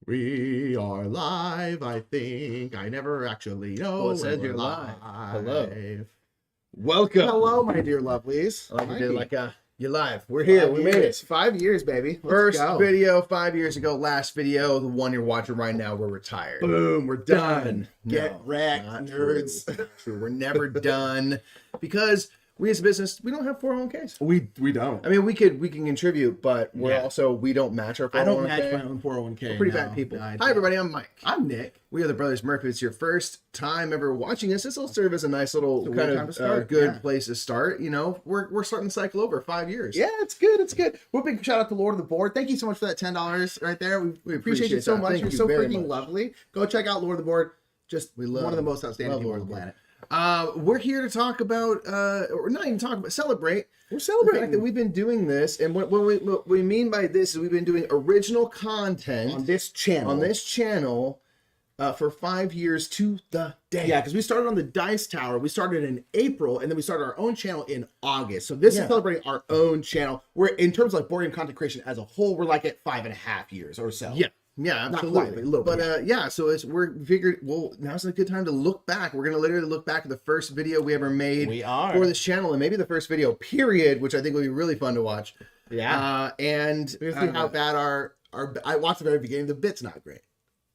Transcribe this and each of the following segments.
We are live, I think. I never actually know. Well, it says when you're we're live. Hello. Welcome. Hello, my dear lovelies. I like you did Mikey. you're live. We're here. We made it. 5 years, baby. Let's First go. video 5 years ago. Last video, the one you're watching right now, we're retired. Boom, we're done. Get No, wrecked, not nerds. True. Not true. We're never done because we as a business, we don't have 401ks. We don't. I mean, we can contribute, but we're also, we don't match our 401k. I don't match my own 401k. We're pretty bad people. No, Hi, everybody. I'm Mike. I'm Nick. We are the Brothers Murphy. It's your first time ever watching us. This will serve as a nice little It's a kind weird of time to start, good yeah. place to start. You know, we're starting the cycle over 5 years. Yeah, it's good. It's good. Well, big shout out to Lord of the Board. Thank you so much for that $10 right there. We appreciate you so that. much. Thank You're you so very freaking much. lovely. Go check out Lord of the Board. Just one of the most outstanding love people Lord on the of the planet. We're here to talk about, or not even talk about, celebrate. We're The celebrating fact that we've been doing this, and what we mean by this is we've been doing original content on this channel. For 5 years to the day. Yeah, because we started on the Dice Tower. We started in April, and then we started our own channel in August. So this is celebrating our own channel. We're in terms of like board game content creation as a whole, we're like at 5.5 years or so. Yeah, Not absolutely. quite, but a little bit, So we're figured. Well, now's a good time to look back. We're gonna literally look back at the first video we ever made We are. for this channel, and maybe the first video period, which I think will be really fun to watch. Yeah. And We're gonna see how bad our I watched the very beginning. The bit's not great.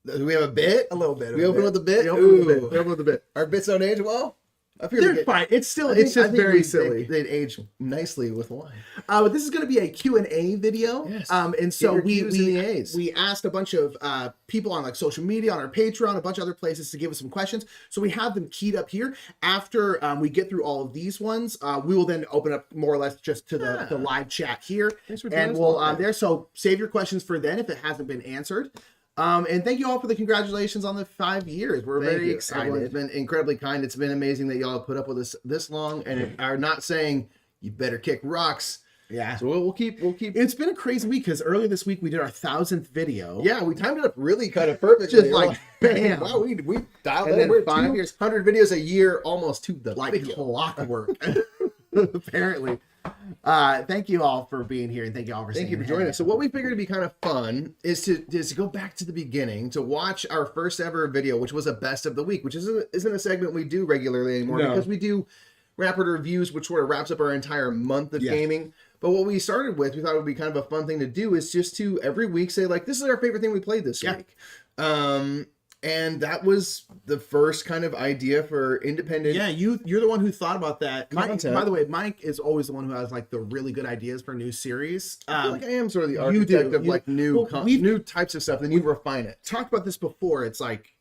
do we have a bit? A little bit. We open with the bit. We open with the bit. Our bits don't age well. I feel They're like fine. It's still, I it's think just very we- silly. They'd age nicely with wine. But this is going to be a Q&A video. Yes. And so Get your Qs and the As. we asked a bunch of people on like social media, on our Patreon, a bunch of other places to give us some questions. So we have them keyed up here. After we get through all of these ones, we will then open up more or less just to the live chat here. Thanks for joining and us we'll live. there. So save your questions for then if it hasn't been answered. And thank you all for the congratulations on the 5 years. We're Thank very you. excited. Everyone's been incredibly kind. It's been amazing that y'all have put up with us this long and are not saying you better kick rocks. Yeah. So we'll keep. It's been a crazy week because earlier this week we did our 1,000th video. Yeah, we timed it up really kind of perfectly. Just like, bam. Wow, we dialed And it. then We're 5 years. 100 videos a year, almost to the Like video. clockwork, apparently. Thank you all for being here, and thank you all for Thank you for joining us. So what we figured to be kind of fun is to go back to the beginning to watch our first ever video, which was a best of the week, which isn't a segment we do regularly anymore because we do rapid reviews, which sort of wraps up our entire month of gaming. But what we started with, we thought it would be kind of a fun thing to do, is just to every week say like, this is our favorite thing we played this week. And that was the first kind of idea for independent. Yeah, you're the one who thought about that. Content. By the way, Mike is always the one who has like the really good ideas for new series. I feel like I am sort of the you do. architect of like new types of stuff, and you refine it. Talked about this before. It's like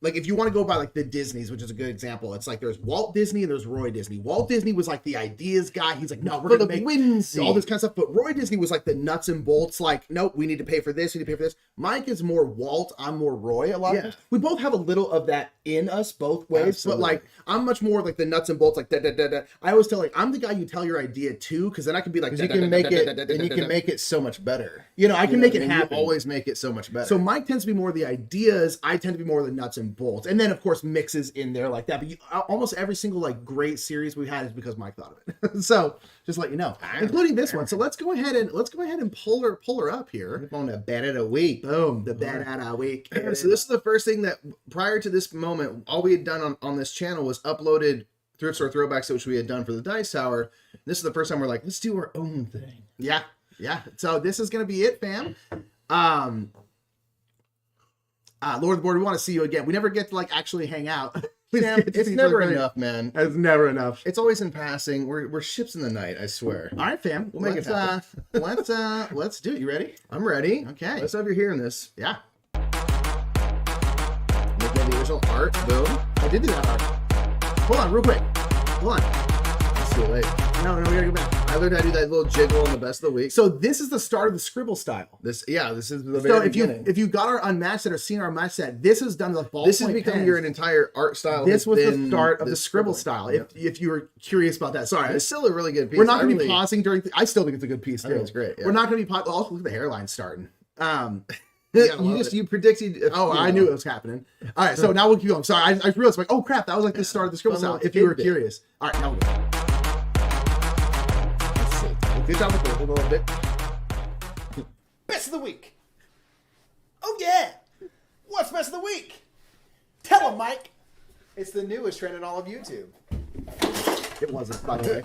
if you want to go by like the Disneys, which is a good example, it's like there's Walt Disney and there's Roy Disney. Walt Disney was like the ideas guy. He's like, no, we're going to make whimsy. all this kind of stuff. But Roy Disney was like the nuts and bolts. Like, nope, we need to pay for this. We need to pay for this. Mike is more Walt. I'm more Roy. A lot of times. We both have a little of that in us both ways. Absolutely. But like, I'm much more like the nuts and bolts. Like, da da da da. I always tell like, I'm the guy you tell your idea to, because then I can be like, You can make it, and you can make it so much better. You know, I can make it You happen. always make it so much better. So Mike tends to be more the ideas. I tend to be more the nuts and bolts, and then of course mixes in there like that. But almost every single like great series we've had is because Mike thought of it. So just let you know, including this one. So let's go ahead and pull her up here. on the bet of the week. Boom, the bad out of week. So this is the first thing that prior to this moment, all we had done on this channel was uploaded thrift store throwbacks, which we had done for the Dice Tower. This is the first time we're like, let's do our own thing. Yeah. So this is gonna be it, fam. Lord of the Board, we want to see you again. We never get to like actually hang out. It's never enough, man. It's never enough. It's always in passing. We're ships in the night, I swear. All right, fam. We'll make it happen. Let's do it. You ready? I'm ready. Okay. Let's have you hearing this. Yeah. Look at the original art. Boom. I did do that art. Hold on, real quick. Hold on. It's too late. No, we gotta go back. I learned how to do that little jiggle on the best of the week. So this is the start of the scribble style. This is the So very if beginning. you got our unmatched set or seen our unmatched set, this is done with ballpoint This has become pens. your entire art style. This was the been start of the this scribble style. Yep. If you were curious about that, sorry. It's still a really good piece. We're not I going to be really- pausing during. I still think it's a good piece too. think it's great, yeah. We're not going to be pausing. Oh, look at the hairline starting. You predicted. Oh, I knew it was happening. All right, so now we'll keep going. Sorry, I realized like, oh crap, that was like the start of the scribble Fun style. little If you were tidbit. curious. All right, now we'll go. Good job with a little bit. Best of the week. Oh yeah! What's best of the week? Tell him, Mike. It's the newest trend in all of YouTube. It wasn't, by the way.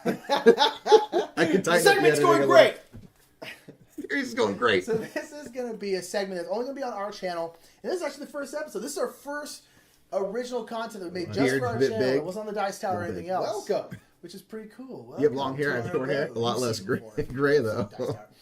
I can The segment's going great. It's going great. So this is going to be a segment that's only going to be on our channel, and this is actually the first episode. This is our first original content that we made just for our channel. Big. It wasn't on the Dice Tower or anything else. Welcome. Which is pretty cool. You have long hair, I have short hair. A lot less gray though.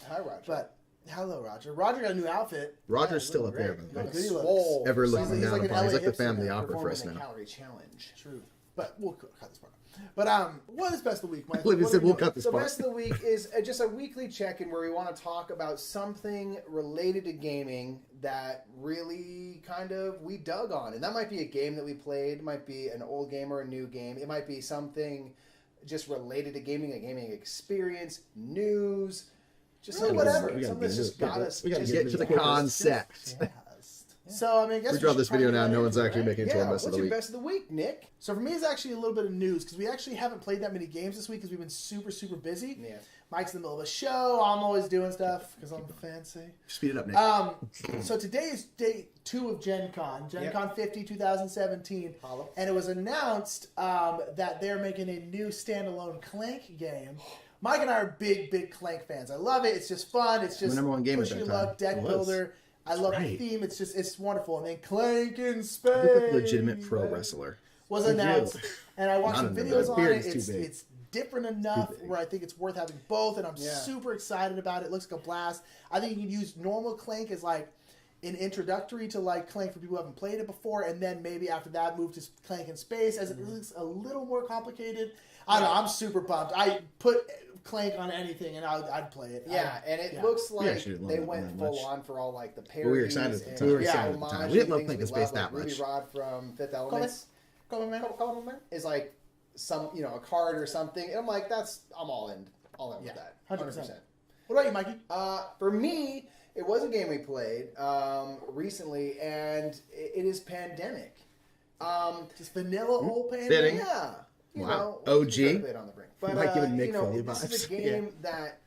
Hi, Roger. But hello, Roger. Roger got a new outfit. Roger's still up there, by the way. Good he looks. Ever looking He's down like an upon. He's like the LAFC family guy opera for us performing now. a calorie challenge. True. But we'll cut this part. But what is best of the week, Mike? Believe it What said are we we'll doing? cut this So part. best of the week is just a weekly check-in where we want to talk about something related to gaming that really kind of we dug on. And that might be a game that we played, it might be an old game or a new game. It might be something just related to gaming, a gaming experience, news, just whatever. Something that's just got us. We gotta just get to the jazzed. concept. So, I mean, I guess We draw should this video probably now. get No right one's into it, actually right? making it to our best of What's the your week. best of the week, Nick? So for me, it's actually a little bit of news because we actually haven't played that many games this week because we've been super, super busy. Yeah. Mike's in the middle of a show. I'm always doing stuff because I'm fancy. Speed it up, Nick. So today is day 2 of Gen Con. Gen Yep. Con 50 2017. Follow. And it was announced that they're making a new standalone Clank game. Mike and I are big, big Clank fans. I love it. It's just fun. It's just number one game at push that your time. luck, deck It was. builder. I love the right. theme. It's wonderful. And then Clank in Space You look like a legitimate pro wrestler. was You announced, do. and I watched Not some in videos the on beard it. is too big. It's different enough big. where I think it's worth having both, and I'm Yeah. super excited about it. It looks like a blast. I think you can use normal Clank as like an introductory to like Clank for people who haven't played it before, and then maybe after that move to Clank in Space as it looks a little more complicated. I don't know. I'm super pumped. I put Clank on anything and I'd play it. Yeah, and it yeah. looks We like actually didn't they love it went that full much. on for all like the parodies. But we were excited at the and time. We were excited homage at the time. and We didn't love things Clank in we Space love, that like much. Ruby Rod from Fifth Element. Come on, man. Is like some a card or something. And I'm like, I'm all in with that. 100%. What about you, Mikey? For me, it was a game we played recently, and it is Pandemic. Just vanilla old Fitting. Pandemic. Yeah. Wow. we OG. tried to play it on the brink. But Might give it Nick Foley this is a vibes. game that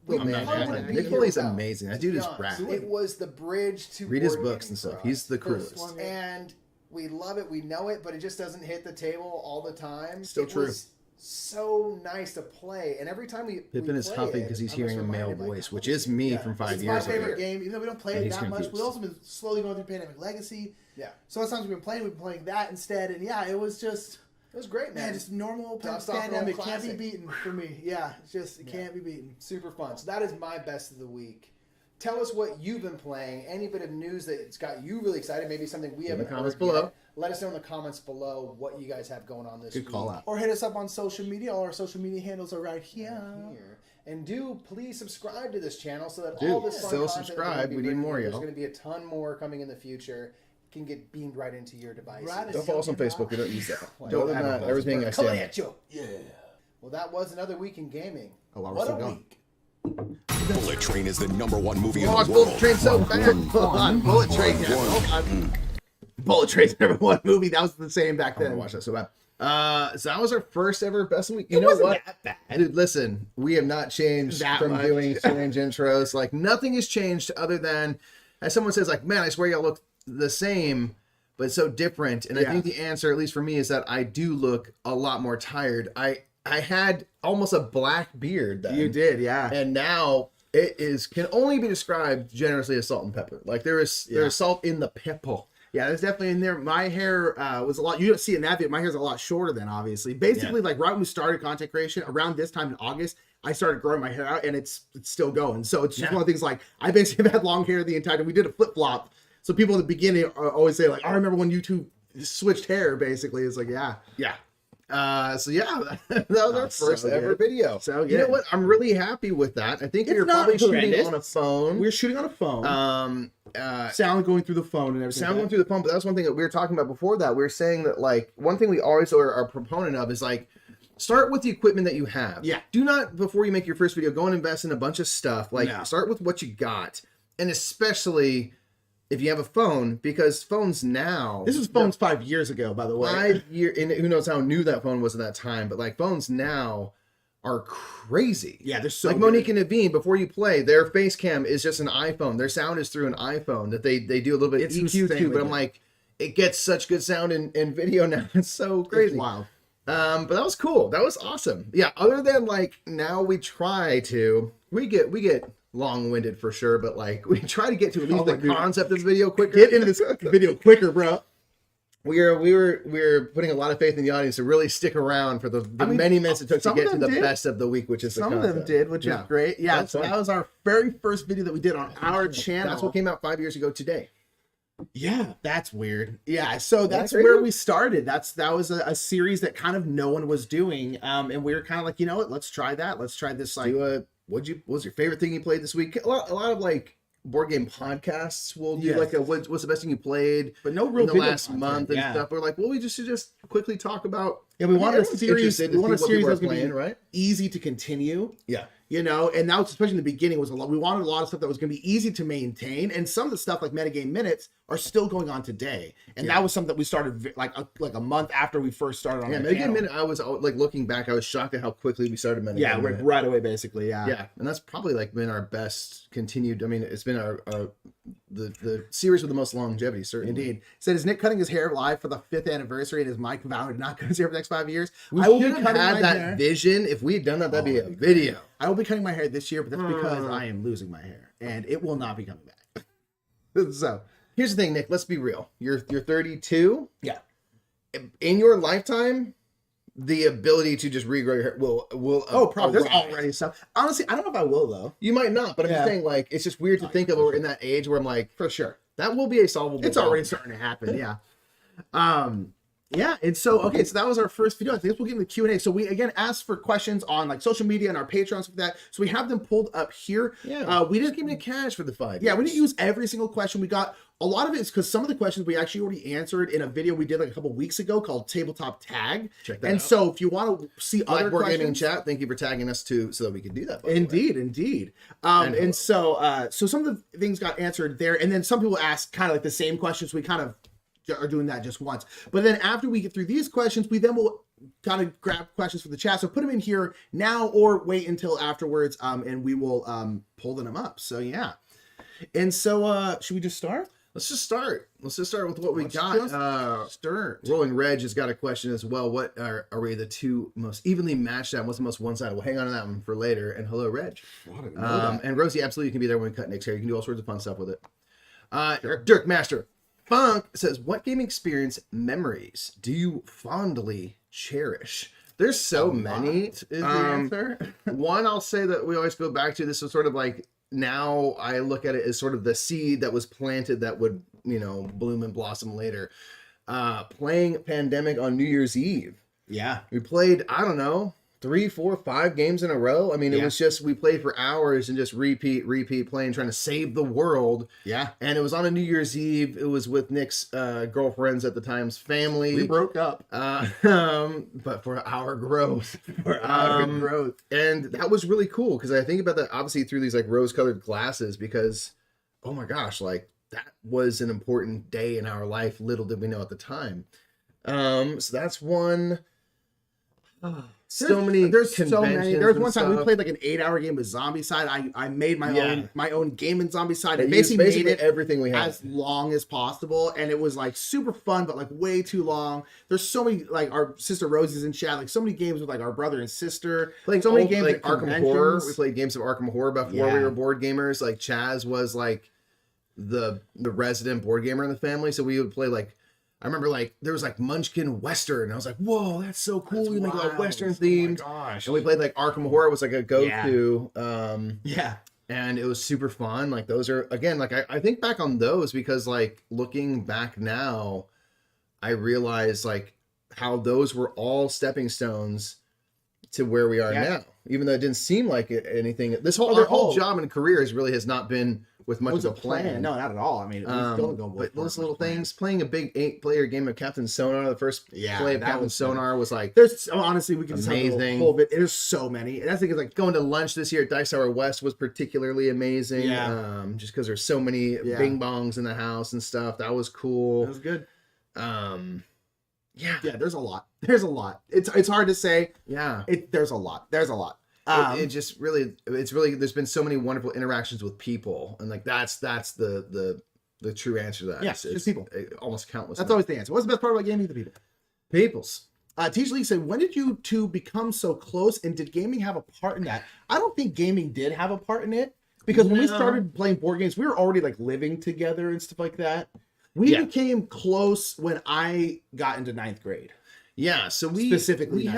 I'm not hardly mad at be Nick here Foley's without. amazing. That dude is Yeah, rad. It was the bridge to Read his board books gaming and stuff. for He's us. the First coolest. one. And we love it, we know it, but it just doesn't hit the table all the time. Still it true. Was so nice to play, and every time we Pippin is play huffing it, because he's I'm hearing just a male reminded, like, voice, how which much is me Yeah. from 5 It's years my favorite ago. game, even though we don't play And it he's that much. confused. We've also been slowly going through Pandemic Legacy. Yeah, So last times we've been playing that instead, and yeah, it was just it was great, man. just normal Dust off an old Pandemic can't be classic. beaten for me. Yeah, it's just it can't be beaten. Super fun. So that is my best of the week. Tell us what you've been playing. Any bit of news that's got you really excited. Maybe something we haven't the comments heard below. yet. Let us know in the comments below what you guys have going on this Good week. call out. Or hit us up on social media. All our social media handles are right here. Here. And do please subscribe to this channel so that Dude, all this fun still content that we're subscribe. gonna be We need bringing more, you, There's y'all. going to be a ton more coming in the future. Can get beamed right into your devices. Right. Don't follow us on Facebook. We don't use that. Don't Other than have that, a everything I Coming say. at you. Yeah. Well, that was another week in gaming. Oh, wow, we're What still a going. week. Bullet Train is the #1 movie in Oh, the Bullet world. Train so bad. Hold on. Bullet Train. Yeah. Hold on. Bullet Train's #1 movie. That was the same back I'm going then. to watch that so bad. So that was our first ever best of the week. You It know wasn't what? that bad. Dude, listen, we have not changed That from much. doing strange intros. Like, nothing has changed other than, as someone says, like, man, I swear y'all look the same, but so different. And I Yeah. think the answer, at least for me, is that I do look a lot more tired. I had almost a black beard then. You did, yeah. And now it can only be described generously as salt and pepper. Like, there's salt in the pepper. Yeah, there's definitely in there. My hair was a lot. You don't see it in that video. My hair's a lot shorter than obviously. Basically, like right when we started content creation, around this time in August, I started growing my hair out, and it's still going. So it's just one of the things. Like I basically have had long hair the entire time. We did a flip flop. So people in the beginning always say like, "I remember when YouTube switched hair." Basically, it's like, yeah. So yeah, that was our so first ever good. video. So You know good. what? I'm really happy with that. I think we It's were not probably shooting horrendous. on a phone. We're shooting on a phone. Sound going through the phone and everything. Sound going through the phone, but that's one thing that we were talking about before that. We were saying that, like, one thing we always are a proponent of is, like, start with the equipment that you have. Yeah. Do not, before you make your first video, go and invest in a bunch of stuff. Like, No. start with what you got. And especially if you have a phone, because phones now... This was phones 5 years ago, by the way. 5 years, and who knows how new that phone was at that time, but, like, phones now are crazy. Yeah, they're so like good. Monique and Naveen, before you play, their face cam is just an iPhone. Their sound is through an iPhone that they do a little bit It's EQ to, insanely but I'm good. like, it gets such good sound in video now. It's so crazy. It's wild. But that was cool. That was awesome. Yeah, other than like now we get long-winded for sure, but like we try to get to at least the concept of the video quicker. Get into this video quicker, bro. We were putting a lot of faith in the audience to really stick around for the many minutes it took to get to the best of the week, which is some of them did, which is great. Yeah, That's so fun. that was our very first video that we did on our channel. That's what came out 5 years ago today. Yeah, that's weird. Yeah, so that's crazy? where we started. That was a series that kind of no one was doing, and we were kind of like, you know what? Let's try that. Let's try this. Like, What was your favorite thing you played this week? A lot of like board game podcasts will do like what's the best thing you played, but no real in the video last content. month and stuff. We're like, well, we just should just quickly talk about. Yeah, we wanted a everyone's series. interested We to wanted a see what series people that was are going to be playing, right? easy to continue. Yeah. You know, and that was, especially in the beginning, was a lot. We wanted a lot of stuff that was going to be easy to maintain, and some of the stuff like metagame minutes are still going on today. And that was something that we started like a month after we first started on. Yeah, our Metagame channel. Minute. I was like looking back, I was shocked at how quickly we started Metagame Yeah, Minute. right away, basically. Yeah. Yeah, and that's probably like been our best continued. I mean, it's been our the series with the most longevity, certainly. Indeed. Said, is Nick cutting his hair live for the 5th anniversary and is Mike vowing not cut his hair for the next 5 years? I will have had that vision. If we had done that, that'd be a video. I will be cutting my hair this year, but that's because I am losing my hair and it will not be coming back. So here's the thing, Nick. Let's be real. You're 32. yeah. In your lifetime, the ability to just regrow your hair will Probably. There's arise. already stuff. Honestly, I don't know if I will though. You might not, but I'm just Yeah. saying, like, it's just weird to think of we're in that age where I'm like, For sure. that will be a solvable. It's already starting to happen. Yeah. Yeah, and so okay, so that was our first video. I think we'll get into Q&A. So we again asked for questions on like social media and our Patreon, stuff like that. So we have them pulled up here. Yeah, we just didn't give me cash for the 5 Yeah, we years. didn't use every single question. We got a lot of it is because some of the questions we actually already answered in a video we did like a couple weeks ago called Tabletop Tag. Check that and out. so if you want to see Like other Board Gaming questions, chat, thank you for tagging us too, so that we can do that. by the way. Indeed. And so some of the things got answered there, and then some people asked kind of like the same questions. We kind of are doing that just once, but then after we get through these questions, we then will kind of grab questions for the chat. So put them in here now, or wait until afterwards, and we will pull them up. So yeah, and so should we just start? Let's just start with what we Let's got. just start. Rolling Reg has got a question as well. What are we the two most evenly matched at? What's the most one-sided? We'll hang on to that one for later. And hello, Reg. And Rosie, absolutely, you can be there when we cut Nick's hair. You can do all sorts of fun stuff with it. Dirk Master Funk says, what gaming experience memories do you fondly cherish? There's so many is the answer. One, I'll say that we always go back to, this was sort of like, now I look at it as sort of the seed that was planted that would, bloom and blossom later. Playing Pandemic on New Year's Eve. Yeah. We played, I don't know, 3, 4, 5 games in a row. I mean, it was just, we played for hours and just repeat, playing, trying to save the world. Yeah. And it was on a New Year's Eve. It was with Nick's girlfriend's at the time's family. We broke up. But for our growth. And that was really cool because I think about that obviously through these like rose-colored glasses because, oh my gosh, like that was an important day in our life. Little did we know at the time. So that's one. There's so many. There was one time we played like an 8-hour game with Zombicide. I made my own game in Zombicide. I basically made it everything we had as long as possible, and it was like super fun, but like way too long. There's so many, like our sister Rosie's in chat, like so many games with like our brother and sister. Playing so many games like at Arkham Horror. conventions. We played games of Arkham Horror before we were board gamers. Like Chaz was like the resident board gamer in the family, so we would play like. I remember like there was like Munchkin Western. And I was like, whoa, that's so cool. We make like Western themed. Oh my gosh. And we played like Arkham Horror was like a go-to. Yeah. And it was super fun. Like those are again, like I think back on those because like looking back now, I realized like how those were all stepping stones to where we are now. Even though it didn't seem like anything. This whole our whole job and career has not been with much of a plan. No, not at all. I mean, but those little things, playing a big 8-player game of Captain Sonar, the first play of Captain Sonar was like, there's honestly, we can just amazing. have a whole bit. There's so many, and I think it's like going to lunch this year at Dice Tower West was particularly amazing. Just because there's so many bing bongs in the house and stuff. That was cool. That was good. Yeah. There's a lot. There's a lot. It's hard to say. Yeah. There's a lot. There's a lot. It just really, it's really, there's been so many wonderful interactions with people, and like that's the true answer to that. Yeah, It's just people. almost countless. That's always the answer. What's the best part about gaming? The people. Peoples. Teach Lee said, when did you two become so close, and did gaming have a part in that? I don't think gaming did have a part in it, because when we started playing board games, we were already like living together and stuff like that. We became close when I got into 9th grade. Yeah, so we Specifically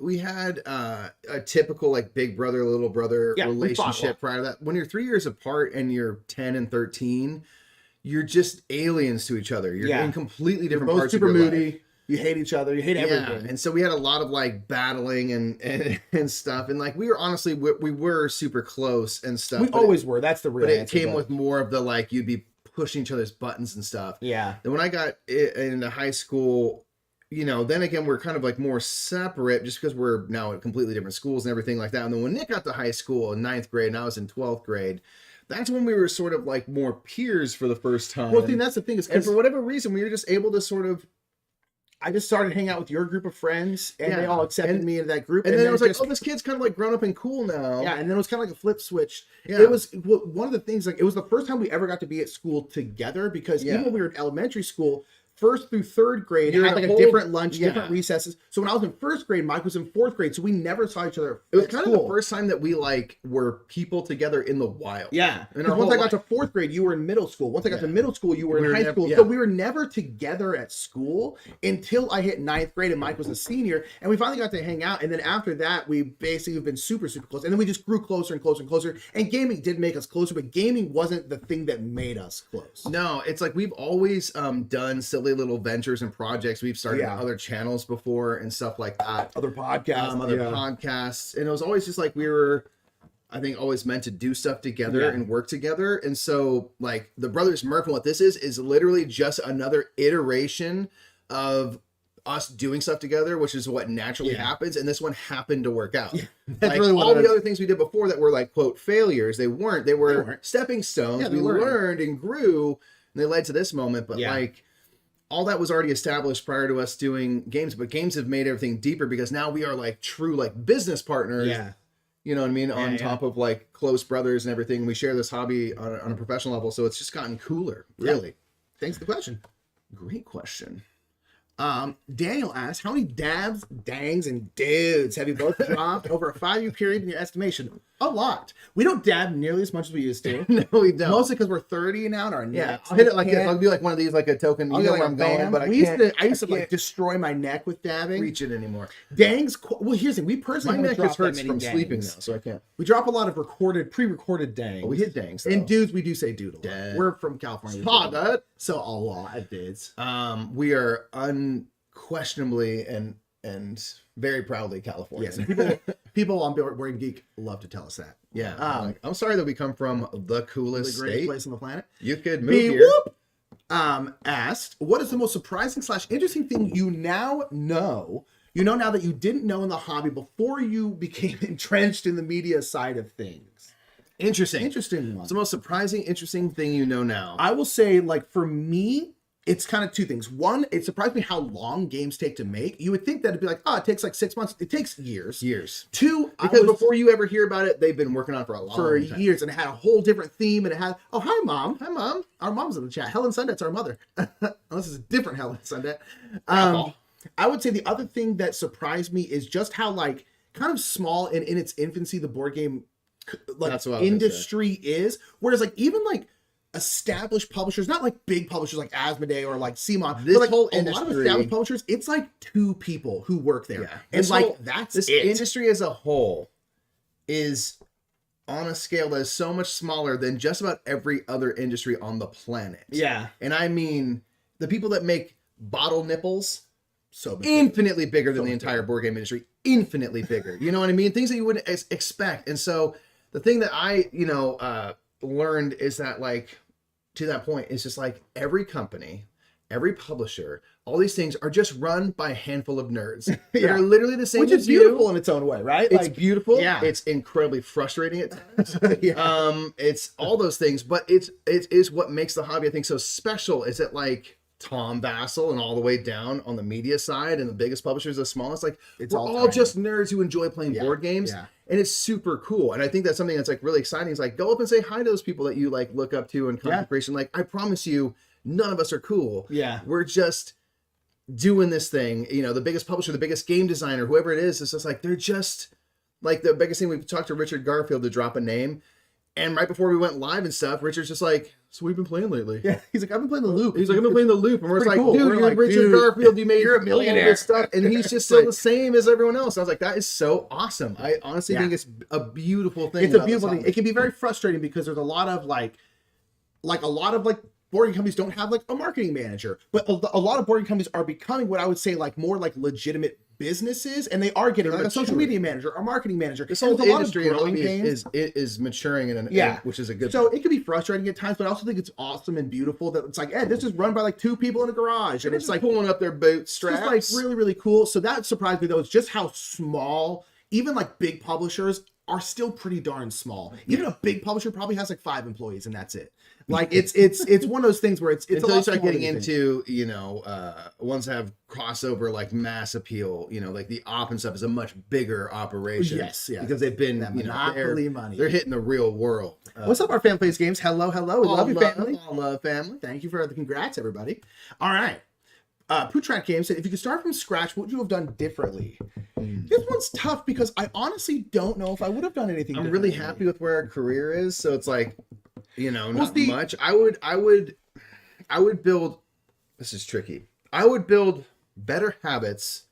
we had a typical like big brother little brother relationship prior to that. When you're 3 years apart and you're 10 and 13, you're just aliens to each other. You're in completely different both parts super of your moody. life. You hate each other. You hate everything. And so we had a lot of like battling and stuff. And like we were honestly we were super close and stuff. We always were. That's the real But it answer, came with more of the like you'd be pushing each other's buttons and stuff. Yeah. And when I got into high school, you know, then again, we're kind of like more separate just because we're now at completely different schools and everything like that. And then when Nick got to high school in 9th grade and I was in 12th grade, that's when we were sort of like more peers for the first time. Well, I think that's the thing is, and for whatever reason, we were just able to sort of, I just started hanging out with your group of friends, and they all accepted me into that group. And then it was like, oh, this kid's kind of like grown up and cool now. Yeah, and then it was kind of like a flip switch. Yeah. It was one of the things, like, it was the first time we ever got to be at school together, because even when we were in elementary school, 1st through 3rd grade, You're had in like a a whole- different lunch, different recesses. So when I was in 1st grade, Mike was in 4th grade, so we never saw each other. It was at kind school. of the first time that we like were people together in the wild. Yeah. And Because once I got to 4th grade, you were in middle school. Once I got to middle school, you were in high school. So we were never together at school until I hit 9th grade and Mike was a senior. And we finally got to hang out. And then after that, we basically have been super, super close. And then we just grew closer and closer and closer. And gaming did make us closer, but gaming wasn't the thing that made us close. No, it's like we've always done silly little ventures and projects. We've started other channels before and stuff like that. Other podcasts. Podcasts. And it was always just like we were, I think, always meant to do stuff together and work together. And so like the Brothers Murph, and what this is literally just another iteration of us doing stuff together, which is what naturally happens. And this one happened to work out. Yeah, that's like really what all the other things we did before that were like, quote, failures. They weren't. They were stepping stones. Yeah, we learned and grew, and they led to this moment. But like, all that was already established prior to us doing games, but games have made everything deeper because now we are like true like business partners. Yeah. You know what I mean? On top of like close brothers and everything. We share this hobby on a professional level. So it's just gotten cooler, really. Yeah. Thanks for the question. Great question. Daniel asks, how many dabs, dangs, and dudes have you both dropped over a 5-year period in your estimation? A lot. We don't dab nearly as much as we used to. No, we don't. Mostly because we're 30 now and our necks. I'll hit it like this. I'll do like one of these, like a token. You know where I'm going, but I used to like destroy my neck with dabbing. Reach it anymore. Dangs. Well, here's the thing. We personally my neck just hurts from dangs. sleeping now, so I can't. We drop a lot of pre-recorded dangs. Oh, we hit dangs. And dudes, we do say dude a lot. Dad. We're from California. So a lot of dudes. We are unquestionably and very proudly California. Yes, and people on Board Game Geek love to tell us that. Yeah, I'm sorry that we come from the coolest the greatest state. place on the planet. You could move here. Asked, what is the most surprising / interesting thing you now know? You know now that you didn't know in the hobby before you became entrenched in the media side of things. Interesting one. What's the most surprising, interesting thing you know now? I will say, like, for me, it's kind of two things. One, it surprised me how long games take to make. You would think that it'd be like, oh, it takes like 6 months. It takes years. Two, because before you ever hear about it, they've been working on it for a long time. Years, and it had a whole different theme, and it had, oh, hi, Mom. Hi, Mom. Our mom's in the chat. Helen Sundet's our mother. Unless it's a different Helen Sundet. I would say the other thing that surprised me is just how, like, kind of small and in its infancy the board game like industry is. Whereas, like, even like established publishers, not like big publishers like Asmodee or like CMON, this but like whole a lot of established publishers, it's like 2 people who work there. And like this industry as a whole is on a scale that is so much smaller than just about every other industry on the planet. Yeah. And I mean, the people that make bottle nipples, so infinitely bigger than the entire board game industry, infinitely bigger. You know what I mean? Things that you wouldn't expect. And so the thing that I, learned is that, like, to that point, it's just like every company, every publisher, all these things are just run by a handful of nerds that are literally the same. Which is beautiful in its own way, right? It's like, beautiful. Yeah. It's incredibly frustrating at times. It's all those things, but it is what makes the hobby, I think, so special. Is that, like, Tom Vassell and all the way down on the media side and the biggest publishers, the smallest, like It's we're all all tiny. just nerds who enjoy playing Yeah, board games. yeah. And it's super cool. And I think that's something that's like really exciting is like go up and say hi to those people that you like look up to in content creation. Like I promise you, none of us are cool. Yeah. We're just doing this thing, you know, the biggest publisher, the biggest game designer, whoever it is, it's just like they're just like the biggest thing. We've talked to Richard Garfield to drop a name. And right before we went live and stuff, Richard's just like, so we've been playing lately. Yeah, he's like, I've been playing the Loop. He's like, I've been playing the Loop. And we're just like, Pretty cool. dude, We're you're like, Richard dude, Garfield. You made you're a all millionaire. this stuff. And he's just still the same as everyone else. I was like, that is so awesome. I honestly think it's a beautiful thing. It's a beautiful thing. It can be very frustrating because there's a lot of like board game companies don't have like a marketing manager, but a lot of board game companies are becoming what I would say like more like legitimate businesses, and they are getting like a social media manager, a marketing manager. This whole There's a lot of industry and growing hobby pains. is maturing in which is a good So thing. it can be frustrating at times, but I also think it's awesome and beautiful that it's like, this is run by like two people in a garage, and it's like pulling up their bootstraps. it's like really, really cool. So that surprised me though, is just how small even like big publishers are still pretty darn small. Even a big publisher probably has like 5 employees and that's it. Like it's one of those things where it's until a lot you start smaller getting than you think. into, you know, ones that have crossover like mass appeal, you know, like the op and stuff is a much bigger operation. Yes. Because they've been, you know, monopoly money. they're hitting the real world. What's up, our Fan Plays Games? Hello. We love you, family. All love, family. Thank you for the congrats, everybody. All right. Pootrack Games said, if you could start from scratch, what would you have done differently? This one's tough because I honestly don't know if I would have done anything I'm differently. really happy with where our career is, so it's like, you know, not see- much. I would build. This is tricky. I would build better habits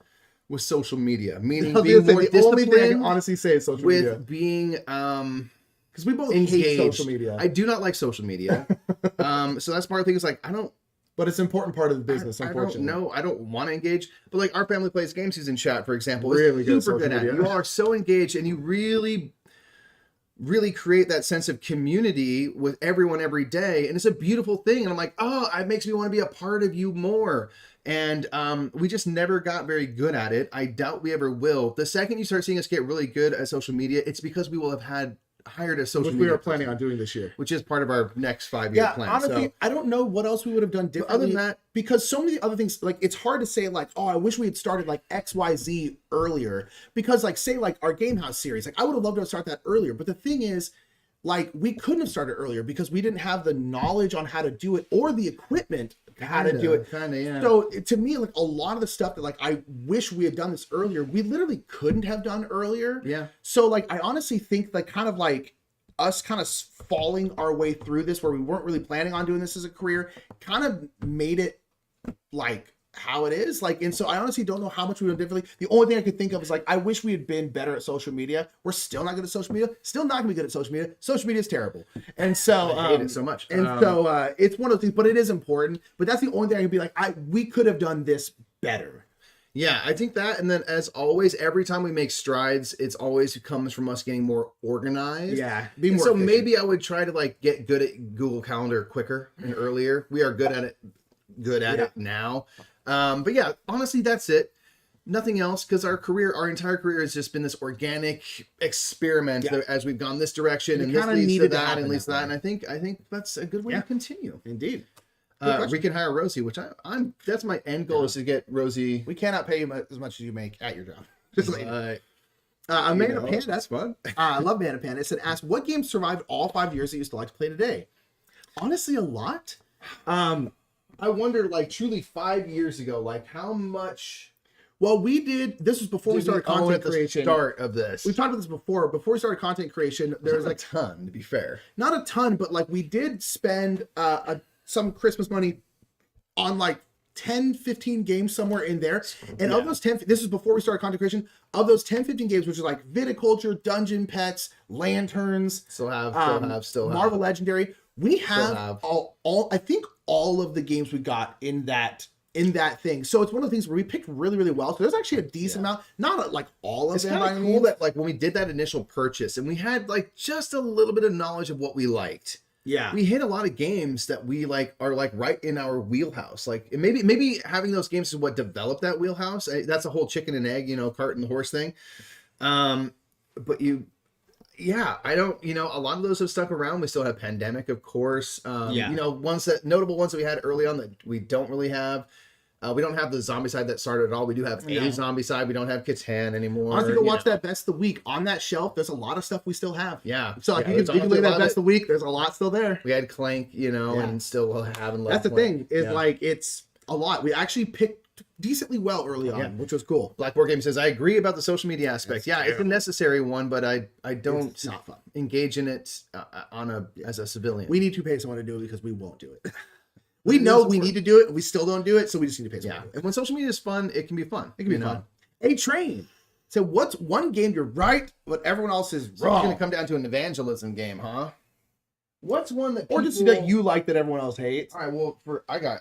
with social media, meaning I was being gonna more say, the only thing I can disciplined honestly say is social with media. being Because we both engaged. hate social media. I do not like social media. So that's part of the thing. Is like I don't. But it's an important part of the business, unfortunately. No, I don't want to engage. But like our family plays games, who's in chat, for example, Really good is super social good at it. media. You all are so engaged, and you really, really create that sense of community with everyone every day, and it's a beautiful thing. And I'm like, oh, it makes me want to be a part of you more. And we just never got very good at it. I doubt we ever will. The second you start seeing us get really good at social media, it's because we will have hired a social Which media we are person, planning on doing this year. which is part of our next 5-year Yeah, plan. honestly, So, I don't know what else we would have done differently. other than that- because so many other things, like it's hard to say like, oh, I wish we had started like XYZ earlier. Because like say like our Game House series, like I would have loved to start that earlier. But the thing is, like we couldn't have started earlier because we didn't have the knowledge on how to do it or the equipment how to do it. Kinda, yeah. So to me, like a lot of the stuff that like I wish we had done this earlier, we literally couldn't have done earlier. Yeah. So like I honestly think that kind of like us kind of falling our way through this where we weren't really planning on doing this as a career kind of made it like how it is. Like, and so I honestly don't know how much we would have differently. The only thing I could think of is like, I wish we had been better at social media. We're still not good at social media. Still not gonna be good at social media. Social media is terrible. And so I hate it so much. And so it's one of those things, but it is important. But that's the only thing I can be like, we could have done this better. Yeah, I think that, and then as always, every time we make strides, it's always comes from us getting more organized. Yeah, be And more so efficient. maybe I would try to like get good at Google Calendar quicker and earlier. We are good at it now. But yeah, honestly, that's it. Nothing else, because our entire career has just been this organic experiment as we've gone this direction, And and it this kinda leads to needed to that, happen and leads to that that, and I think that's a good way to continue. Indeed. We can hire Rosie, which I'm that's my end goal is to get Rosie. We cannot pay you as much as you make at your job. Just like You Amanda know, Panda. that's fun. I love Amanda Panda. It said, ask what games survived all 5 years that you still like to play today? Honestly, a lot. I wonder, like, truly 5 years ago, like, how much Well, we did. This was before we started content at the creation. start of this? We've talked about this before. Before we started content creation, there was There's a like ton, to be fair. not a ton, but like we did spend some Christmas money on like 10, 15 games somewhere in there. And of those 10, this is before we started content creation, of those 10, 15 games, which are like Viticulture, Dungeon Pets, Lanterns, Still have. Marvel Legendary, we have, have. all I think all of the games we got in that thing. So it's one of the things where we picked really, really well. So there's actually a decent amount, not like all of It's them. kind by of any cool means. that, like, when we did that initial purchase and we had, like, just a little bit of knowledge of what we liked. Yeah. We hit a lot of games that we like are like right in our wheelhouse. Like maybe having those games is what developed that wheelhouse. That's a whole chicken and egg, cart and horse thing. But Yeah, I don't, a lot of those have stuck around. We still have Pandemic, of course. Yeah. Notable ones that we had early on that we don't really have. We don't have the zombie side that started at all. We do have a zombie side. We don't have Catan anymore. Honestly, go watch that Best of the Week. On that shelf, there's a lot of stuff we still have. Yeah. So like, you can look at that Best of the Week. There's a lot still there. We had Clank, and still haven't left. That's the thing, is like, it's a lot. We actually picked decently well early on, which was cool. Black Board Game says, I agree about the social media aspect. It's a necessary one, but I don't It's not fun. engage in it as a civilian. We need to pay someone to do it because we won't do it. We know we need to do it, and we still don't do it, so we just need to pay someone. And when social media is fun, it can be fun. It can be fun. A Train. So what's one game you're right, but everyone else is So wrong? it's going to come down to an evangelism game, huh? What's one that Or just that you like that everyone else hates. All right, well,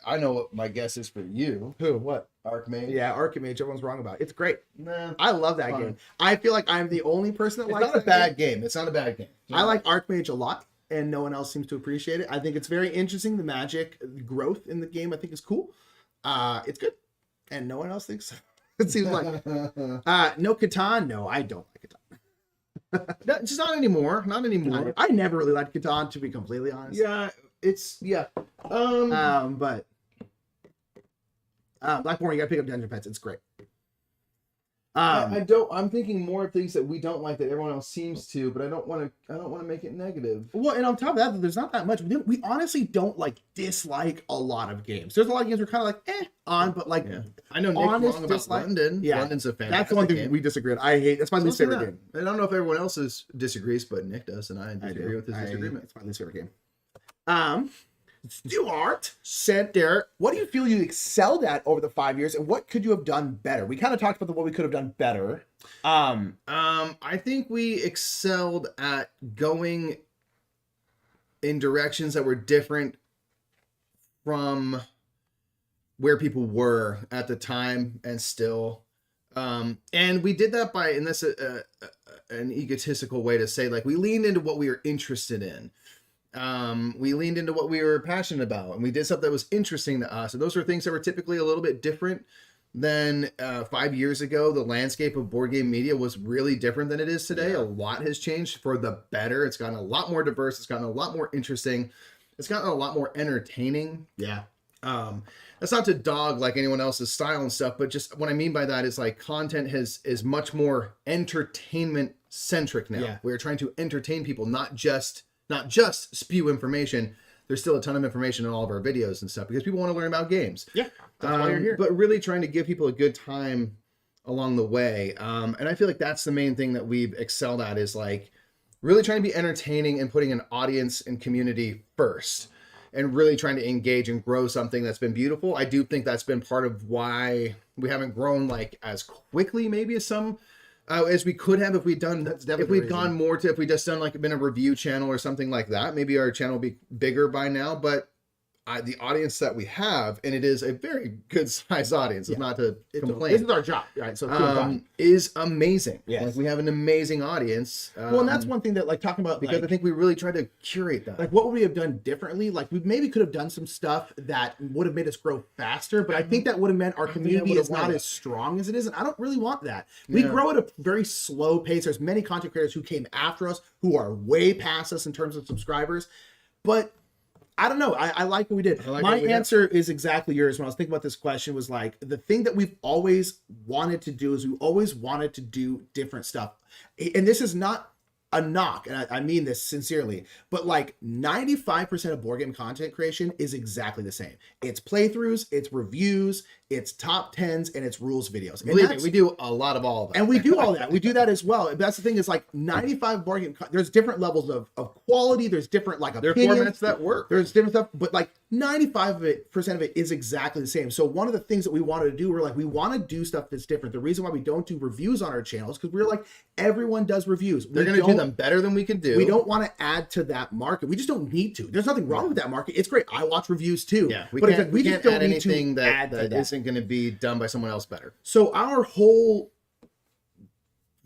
I know what my guess is for you. Who? What? Archmage. Yeah, Archimage. Everyone's wrong about it. It's great. Nah, I love that Fun. game. I feel like I'm the only person that it's likes not a that bad game. It's not a bad game. I like Archmage a lot, and no one else seems to appreciate it. I think it's very interesting. The magic growth in the game, I think, is cool. It's good, and no one else thinks so. It seems like no Catan. No, I don't like Catan. Just not anymore. Not anymore. I never really liked Catan, to be completely honest. Yeah, But Blackmore, you gotta pick up Dungeon Pets. It's great. I don't. I'm thinking more of things that we don't like that everyone else seems to, but I don't want to make it negative. Well, and on top of that, there's not that much. We honestly don't dislike a lot of games. There's a lot of games we're kind of on, but I know Nick's honest wrong about dislike. London. Yeah, London's a fantastic that's the one thing game. we disagree on. I hate. That's my least favorite game. I don't know if everyone else disagrees, but Nick does, and I disagree with his disagreement. It's my least favorite game. Stuart sent there. What do you feel you excelled at over the 5 years, and what could you have done better? We kind of talked about what we could have done better. I think we excelled at going in directions that were different from where people were at the time and still. And we did that by, and that's an egotistical way to say, we leaned into what we were interested in. We leaned into what we were passionate about, and we did stuff that was interesting to us. And those were things that were typically a little bit different than 5 years ago. The landscape of board game media was really different than it is today. A lot has changed for the better. It's gotten a lot more diverse. It's gotten a lot more interesting. It's gotten a lot more entertaining. Yeah. That's not to dog anyone else's style and stuff, but just what I mean by that is content is much more entertainment centric now. Yeah. We're trying to entertain people, not just spew information. There's still a ton of information in all of our videos and stuff because people want to learn about games. Yeah. That's why you're here. But really trying to give people a good time along the way. And I feel like that's the main thing that we've excelled at is really trying to be entertaining and putting an audience and community first and really trying to engage and grow something that's been beautiful. I do think that's been part of why we haven't grown as quickly maybe as some as we could have if we'd done if we'd gone more to if we just done been a review channel or something like that. Maybe our channel would be bigger by now, but the audience that we have, and it is a very good sized audience, not to complain. This is our job, right? So is amazing. Yes. We have an amazing audience. Well, and that's one thing that talking about because I think we really tried to curate that. What would we have done differently? We maybe could have done some stuff that would have made us grow faster, but I think that would have meant our community is not as strong as it is, and I don't really want that. We grow at a very slow pace. There's many content creators who came after us who are way past us in terms of subscribers, but I don't know. I like what we did. My answer is exactly yours. When I was thinking about this question was the thing that we've always wanted to do is we always wanted to do different stuff. And this is not a knock, and I mean this sincerely, but 95% of board game content creation is exactly the same. It's playthroughs, it's reviews, it's top 10s, and it's rules videos. And believe me, we do a lot of all of that. And we do all that. We do that as well. That's the thing is 95 board game, there's different levels of quality. There's different there are formats that work. There's different stuff, but 95% of it is exactly the same. So one of the things that we wanted to do, we want to do stuff that's different. The reason why we don't do reviews on our channel is because we're everyone does reviews. They're going to do them better than we can do. We don't want to add to that market. We just don't need to. There's nothing wrong with that market. It's great. I watch reviews too. Yeah, we just don't add need anything to add that to that. isn't going to be done by someone else better. So our whole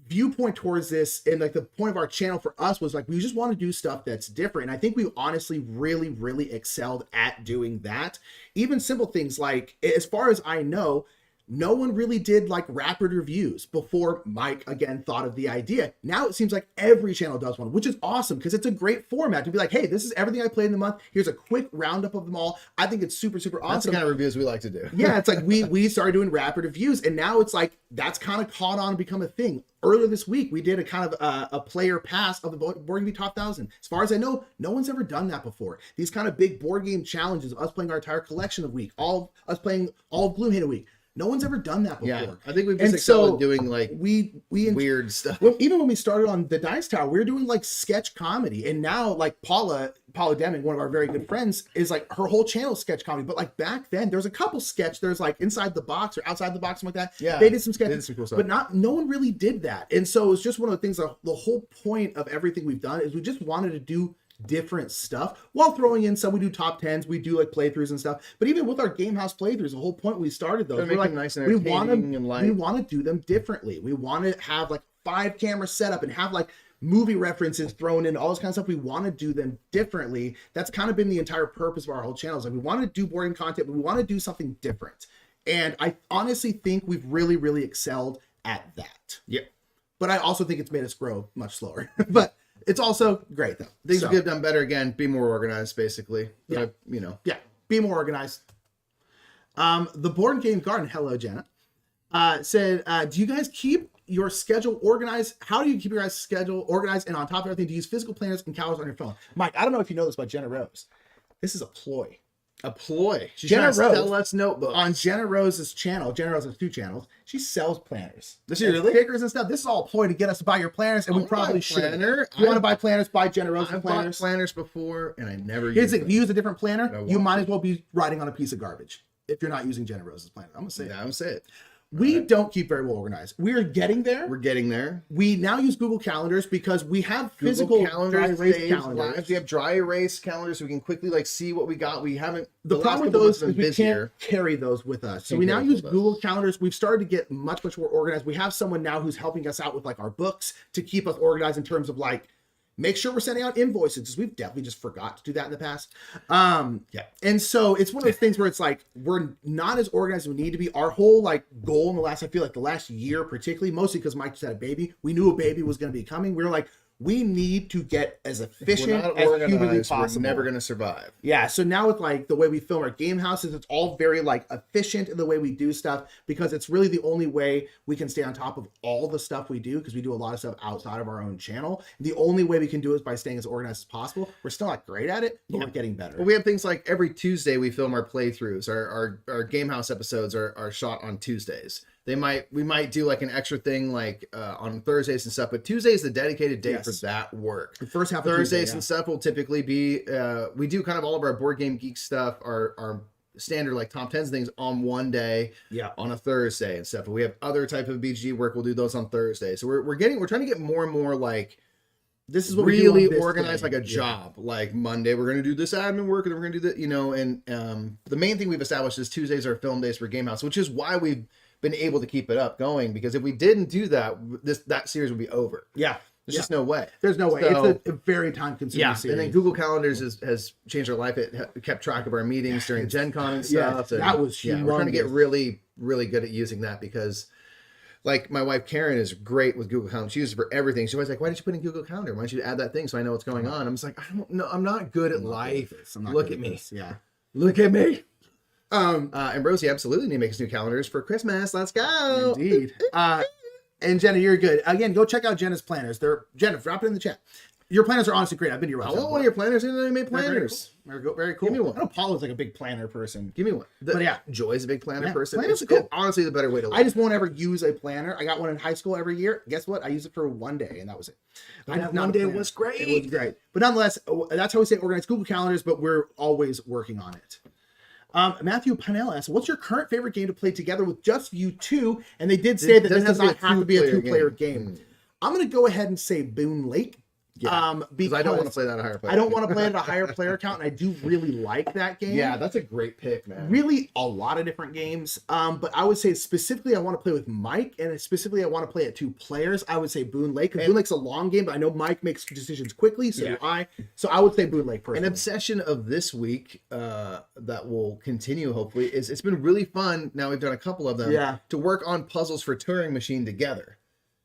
viewpoint towards this and the point of our channel for us was we just want to do stuff that's different. And I think we honestly really excelled at doing that. Even simple things as far as I know, no one really did like rapid reviews before Mike again thought of the idea. Now it seems like every channel does one, which is awesome because it's a great format to be like, hey, this is everything I played in the month. Here's a quick roundup of them all. I think it's super, super awesome. That's the kind of reviews we like to do. Yeah, it's like we started doing rapid reviews, and now it's like that's kind of caught on and become a thing. Earlier this week, we did a kind of a player pass of the Board Game Geek Top 1000. As far as I know, no one's ever done that before. These kind of big board game challenges of us playing our entire collection of week, all us playing all of Gloomhaven a week. No one's ever done that before. Yeah, I think we've just excelled at doing like weird stuff. Well, even when we started on the Dice Tower, we were doing like sketch comedy, and now like Paula Deming, one of our very good friends, is like her whole channel is sketch comedy. But like back then, there was a couple sketch. There's like inside the box or outside the box, something like that. Yeah, they did some sketches, they did some cool stuff. but no one really did that. And so it's just one of the things. The whole point of everything we've done is we just wanted to do different stuff while throwing in some. We do top 10s, we do like playthroughs and stuff, but even with our game house playthroughs, the whole point we started those, we're like, nice and we want to do them differently. We want to have like 5 camera setup and have like movie references thrown in, all this kind of stuff. We want to do them differently. That's kind of been the entire purpose of our whole channel. Like we want to do boring content, but we want to do something different. And I honestly think we've really, really excelled at that. Yeah. But I also think it's made us grow much slower. But it's also great though. Things could have done better again. Be more organized, basically. Yeah. Yeah. Be more organized. The Board Game Garden, hello Jenna, said, do you guys keep your schedule organized? How do you keep your guys' schedule organized and on top of everything? Do you use physical planners and calendars on your phone? Mike, I don't know if you know this about Jenna Rose. This is a ploy. A ploy. She's Jenna trying to Rose, sell us notebooks. on Jenna Rose's channel. Jenna Rose has 2 channels. She sells planners. Does she And really? Stickers and stuff. This is all a ploy to get us to buy your planners, and we probably should. Planner. If you want to buy planners, buy Jenna Rose's I've planners. bought planners before, and I never Here's used it. If you use a different planner, I you won't. might as well be writing on a piece of garbage if you're not using Jenna Rose's planner. I'm going to say Yeah, it. I'm say it. We don't keep very well organized. We're getting there. We're getting there. We now use Google Calendars because we have physical dry erase saves calendars. lives. We have dry erase calendars, so we can quickly like see what we got. We haven't. The last problem with couple months those is have we been busier. can't carry those with us. So Can't we now carry use with us. Google Calendars. We've started to get much more organized. We have someone now who's helping us out with like our books to keep us organized in terms of like, make sure we're sending out invoices because we've definitely just forgot to do that in the past. Yeah. And so it's one of those things where it's like, we're not as organized as we need to be. Our whole like goal in I feel like the last year, particularly, mostly because Mike just had a baby. We knew a baby was going to be coming. We were like, we need to get as efficient as humanly possible. We're never going to survive. Yeah, so now with like the way we film our game houses, it's all very like efficient in the way we do stuff because it's really the only way we can stay on top of all the stuff we do because we do a lot of stuff outside of our own channel. The only way we can do it is by staying as organized as possible. We're still not great at it, but we're getting better. Well, we have things like every Tuesday we film our playthroughs. Our game house episodes are shot on Tuesdays. We might do like an extra thing like on Thursdays and stuff, but Tuesday is the dedicated day for that work. The first half of Thursdays Tuesday, and stuff will typically be we do kind of all of our Board Game Geek stuff, our standard like top 10s things on one day, on a Thursday and stuff. But we have other type of BG work. We'll do those on Thursday. So we're trying to get more and more like this is what really we do on this organized day. like a job. Like Monday we're going to do this admin work, and then we're going to do that, and the main thing we've established is Tuesdays are film days for Game House, which is why we've been able to keep it up going, because if we didn't do that, that series would be over. Yeah. There's just no way. There's no way. So, it's a very time consuming series. And then Google Calendars has changed our life. It kept track of our meetings during Gen Con and stuff. Yeah, that was humongous. We're trying to get really, really good at using that because like my wife Karen is great with Google Calendar. She uses it for everything. She's always like, why did you put in Google Calendar? Why don't you add that thing so I know what's going on? I'm just like, I don't know. I'm not good at life. Look at me. Yeah. Look at me. And Rosie absolutely need to make us new calendars for Christmas. Let's go. Indeed. And Jenna, you're good. Again, go check out Jenna's planners. Jenna, drop it in the chat. Your planners are honestly great. I've been to your I website. want one of your planners, and then I made planners. Very cool. Very cool. Give me one. I know Paul is like a big planner person. Give me one. But yeah. Joy's a big planner person. planners It's are cool. honestly the better way to live. I just won't ever use a planner. I got one in high school every year. Guess what? I used it for one day, and that was it. That one day was great. It was great. But nonetheless, that's how we say organize Google Calendars, but we're always working on it. Matthew Panella asks, what's your current favorite game to play together with just you two? And they did say that this does not have to be a two-player game. I'm going to go ahead and say Boone Lake. Yeah, because I don't want to play that at a higher player. I don't want to play it at a higher player count, and I do really like that game. Yeah, that's a great pick, man. Really, a lot of different games. But I would say specifically, I want to play with Mike, and specifically, I want to play at 2 players. I would say Boon Lake, because Boon Lake's a long game, but I know Mike makes decisions quickly, so do I. So I would say Boon Lake personally. An obsession of this week that will continue, hopefully, is it's been really fun. Now we've done a couple of them. To work on puzzles for Turing Machine together.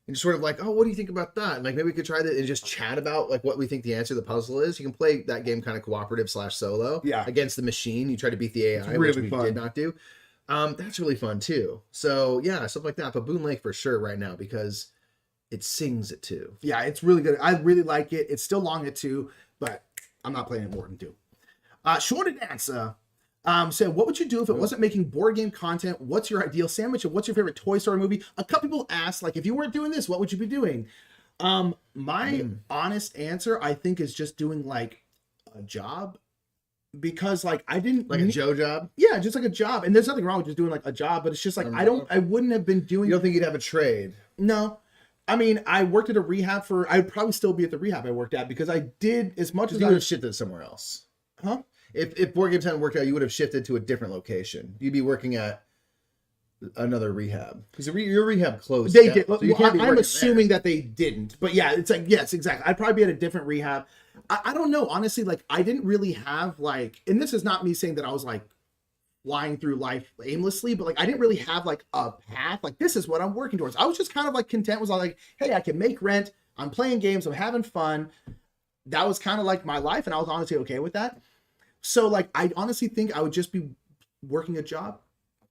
And just sort of like, oh, what do you think about that? And like, maybe we could try that and just chat about like what we think the answer to the puzzle is. You can play that game kind of cooperative / solo against the machine. You try to beat the AI, really which we fun. did not do. That's really fun too. So yeah, stuff like that. But Boon Lake for sure right now, because it sings at 2. Yeah, it's really good. I really like it. It's still long at 2, but I'm not playing it more than 2. Short answer. So what would you do if it wasn't making board game content? What's your ideal sandwich, and what's your favorite Toy Story movie? A couple people asked, like, if you weren't doing this, what would you be doing? My honest answer, I think, is just doing like a job, because like I didn't Like a Joe job? Yeah, just like a job. And there's nothing wrong with just doing like a job, but it's just like I wouldn't have been doing. You don't think you'd have a trade? No. I mean, I worked at a rehab I'd probably still be at the rehab I worked at, because I did as much as you would have shifted somewhere else. Huh? If Board Games hadn't worked out, you would have shifted to a different location. You'd be working at another rehab, because your rehab closed. They did. So you can't be I'm working assuming there. that they didn't, but yeah, it's like, yes, exactly. I'd probably be at a different rehab. I don't know, honestly. Like, I didn't really have like, and this is not me saying that I was like flying through life aimlessly, but like I didn't really have like a path. Like, this is what I'm working towards. I was just kind of like content. Was like, hey, I can make rent. I'm playing games. I'm having fun. That was kind of like my life, and I was honestly okay with that. So like, I honestly think I would just be working a job.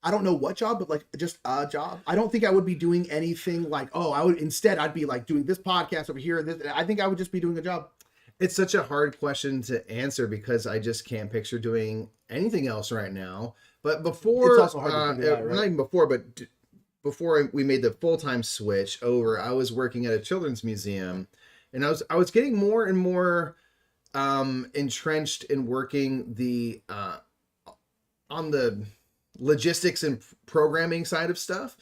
I don't know what job, but like just a job. I don't think I would be doing anything like, I'd be like doing this podcast over here. I think I would just be doing a job. It's such a hard question to answer, because I just can't picture doing anything else right now. But before, it's also hard to figure out, right? Not even before, but before we made the full-time switch over, I was working at a children's museum, and I was getting more and more entrenched in working on the logistics and programming side of stuff.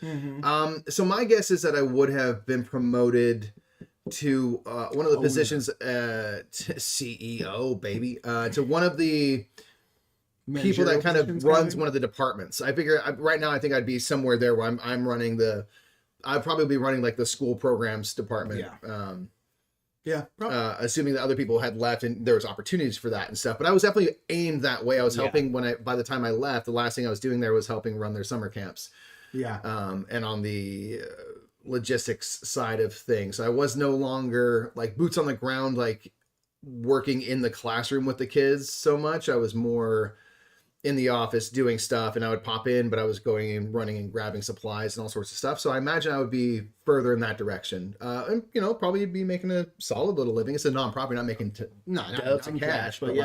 So my guess is that I would have been promoted to one of the positions, to CEO, baby, to one of the people that kind of runs one of the departments. I figure right now I think I'd be somewhere there where I'm running I'd probably be running like the school programs department. Assuming that other people had left and there was opportunities for that and stuff. But I was definitely aimed that way. I was helping by the time I left, the last thing I was doing there was helping run their summer camps. And on the logistics side of things, I was no longer like boots on the ground, like working in the classroom with the kids so much. I was more in the office doing stuff, and I would pop in, but I was going and running and grabbing supplies and all sorts of stuff. So I imagine I would be further in that direction, and probably be making a solid little living. It's a nonprofit, not making cash, but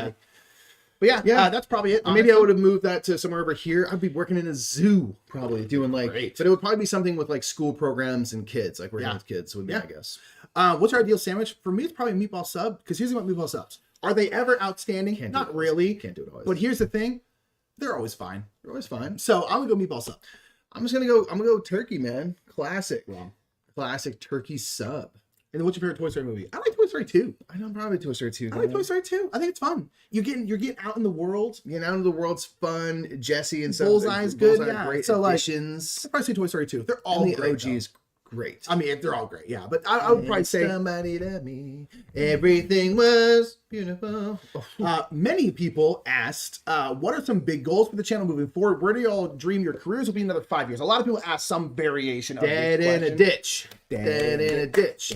that's probably it. Maybe I would have moved that to somewhere over here. I'd be working in a zoo, probably doing but it would probably be something with like school programs and kids, like working with kids would be, I guess. What's our ideal sandwich? For me, it's probably meatball sub, because here's what meatball subs. Are they ever outstanding? Not really. Can't do it always. But here's the thing. They're always fine. They're always fine. So I'm gonna go meatball sub. I'm gonna go turkey, man. Classic. Classic turkey sub. And then what's your favorite Toy Story movie? I like Toy Story 2. I know, probably Toy Story 2. I like Toy Story 2. I think it's fun. You're getting out in the world. Getting out in the world's fun. Jesse and stuff. Bullseye's good. Yeah. Great so additions. I'd probably say Toy Story 2. They're all and the great. OG is great. I mean, they're all great. Yeah, but I would probably say somebody to me. Everything was beautiful. Many people asked, what are some big goals for the channel moving forward? Where do y'all dream your careers will be in another 5 years? A lot of people ask some variation of Dead this in question. a ditch. Dead in a ditch.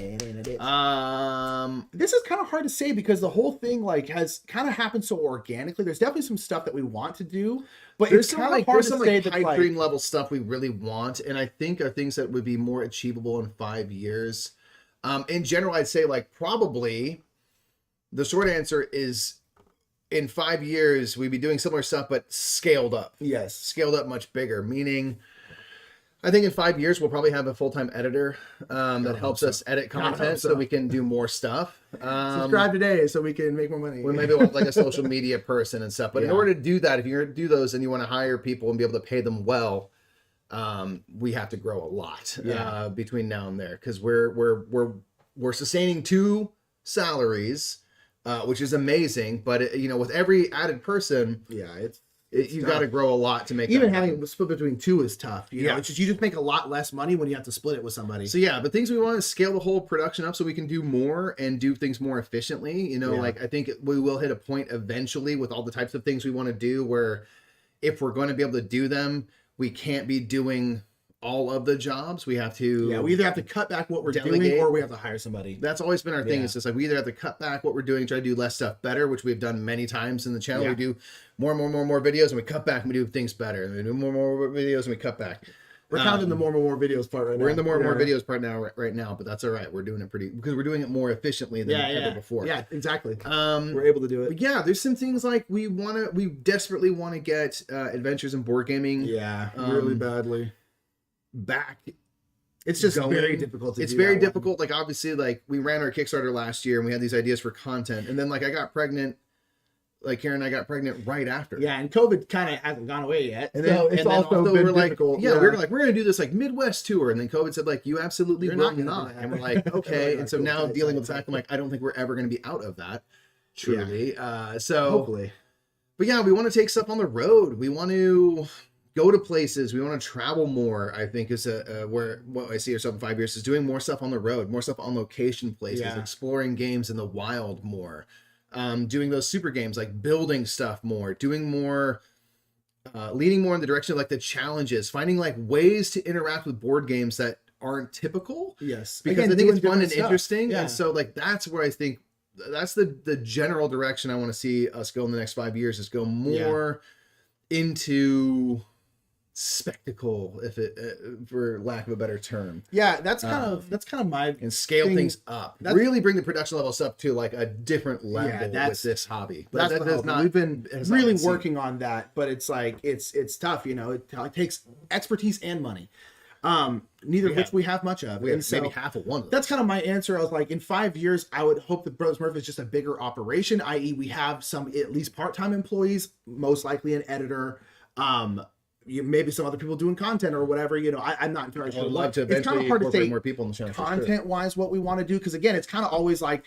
This is kind of hard to say, because the whole thing like has kind of happened so organically. There's definitely some stuff that we want to do, but there's it's some kind of hard to say that pipe dream level stuff we really want, and I think are things that would be more achievable in 5 years. In general, I'd say like probably the short answer is in 5 years we'd be doing similar stuff but scaled up. Yes, scaled up much bigger. Meaning, I think in 5 years we'll probably have a full-time editor that helps us edit content so we can do more stuff. Subscribe today so we can make more money. We maybe want like a social media person and stuff. But in order to do that, if you're going to do those and you want to hire people and be able to pay them well, we have to grow a lot between now and there, because we're sustaining 2 salaries, which is amazing. But you know, with every added person, you've got to grow a lot to make even that having a split between two is tough. You know, Yeah. it's just you just make a lot less money when you have to split it with somebody. So yeah, but things we want to scale the whole production up so we can do more and do things more efficiently. You know, like I think we will hit a point eventually with all the types of things we want to do where if we're going to be able to do them, we can't be doing all of the jobs. We have to we either have to cut back what we're delegate. doing or we have to hire somebody. That's always been our thing. Yeah. It's just like we either have to cut back what we're doing, try to do less stuff better, which we've done many times in the channel. Yeah. We do more videos and we cut back and we do things better. And we do more videos and we cut back. We're kind of in the more videos part right now. We're in the more videos part now, right now, but that's all right. We're doing it because we're doing it more efficiently than ever before. Yeah, exactly. We're able to do it. But yeah, there's some things like we desperately want to get Adventures in Board Gaming. Yeah, really badly. Back. It's just going. very difficult to It's do very that difficult. Like obviously, like we ran our Kickstarter last year and we had these ideas for content, and then like I got pregnant. Like Karen and I got pregnant right after. Yeah, and COVID kind of hasn't gone away yet. And then, so it's also been we're like, difficult. we were like, we're going to do this like Midwest tour. And then COVID said like, you absolutely You're will not gonna not. do that. And we're like, okay. Like, And so cool, now okay, dealing with the fine. fact, I'm like, I don't think we're ever going to be out of that. Truly. So, hopefully. but yeah, we want to take stuff on the road. We want to go to places. We want to travel more. I think is where what I see ourselves in 5 years is doing more stuff on the road, more stuff on location places, exploring games in the wild more. Doing those super games, like building stuff more, doing more, leaning more in the direction of like the challenges, finding like ways to interact with board games that aren't typical. Yes. Because Again, I think it's doing fun and different stuff. interesting. Yeah. And so like, that's where I think that's the general direction I want to see us go in the next 5 years is go more into spectacle, if it for lack of a better term. Yeah, that's kind of my And scale thing. things up. Really bring the production levels up to like a different level that's- with this hobby. That's that the does hope. not. We've been has not really been seen. working on that, but it's like it's tough, you know. It takes expertise and money. Neither of which we have much of. We have And so maybe half of one of them. that's kind of my answer. I was like, in 5 years, I would hope that Brothers Murphy is just a bigger operation, i.e., we have some at least part-time employees, most likely an editor. Maybe some other people doing content or whatever. You know, I'm not entirely sure. I'd love to It's kind eventually of hard to incorporate say more people in the channel. for sure. content-wise what we want to do, because again, it's kind of always like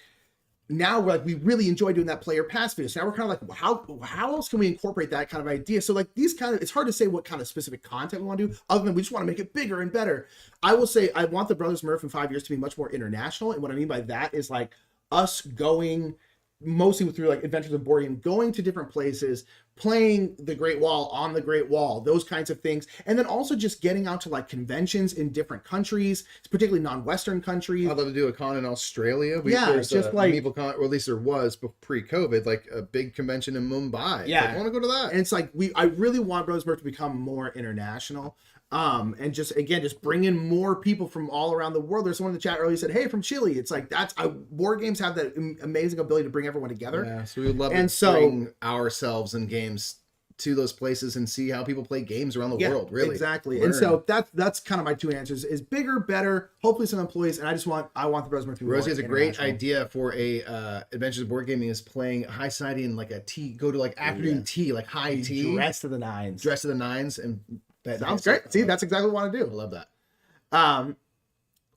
now we're like we really enjoy doing that player pass video. So now we're kind of like, how else can we incorporate that kind of idea? So like these kind of, it's hard to say what kind of specific content we want to do, other than we just want to make it bigger and better. I will say I want the Brothers Murph in 5 years to be much more international, and what I mean by that is like us going mostly through like Adventures in Board Game, going to different places, playing the Great Wall on the Great Wall, those kinds of things. And then also just getting out to like conventions in different countries, particularly non-Western countries. I'd love to do a con in Australia. There's just like Meeple Con, or at least there was pre-COVID, like a big convention in Mumbai. Yeah. I want to go to that. And it's like I really want Brothers Murph to become more international. And just bring in more people from all around the world. There's someone in the chat earlier who said, "Hey, from Chile." It's like board games have that amazing ability to bring everyone together. Yeah, so we would love And to so- bring ourselves and games to those places and see how people play games around the world. Really, exactly. Learn. And so that's kind of my two answers: is bigger, better, hopefully some employees, and I want the Brothers Murphy to be Rosie more has a great international. idea for a Adventures of Board Gaming is playing high society and like a tea, go to like afternoon tea, like high tea, Dressed to the nines. dress to the nines, and Sounds great. See, that's exactly what I want to I do. love that.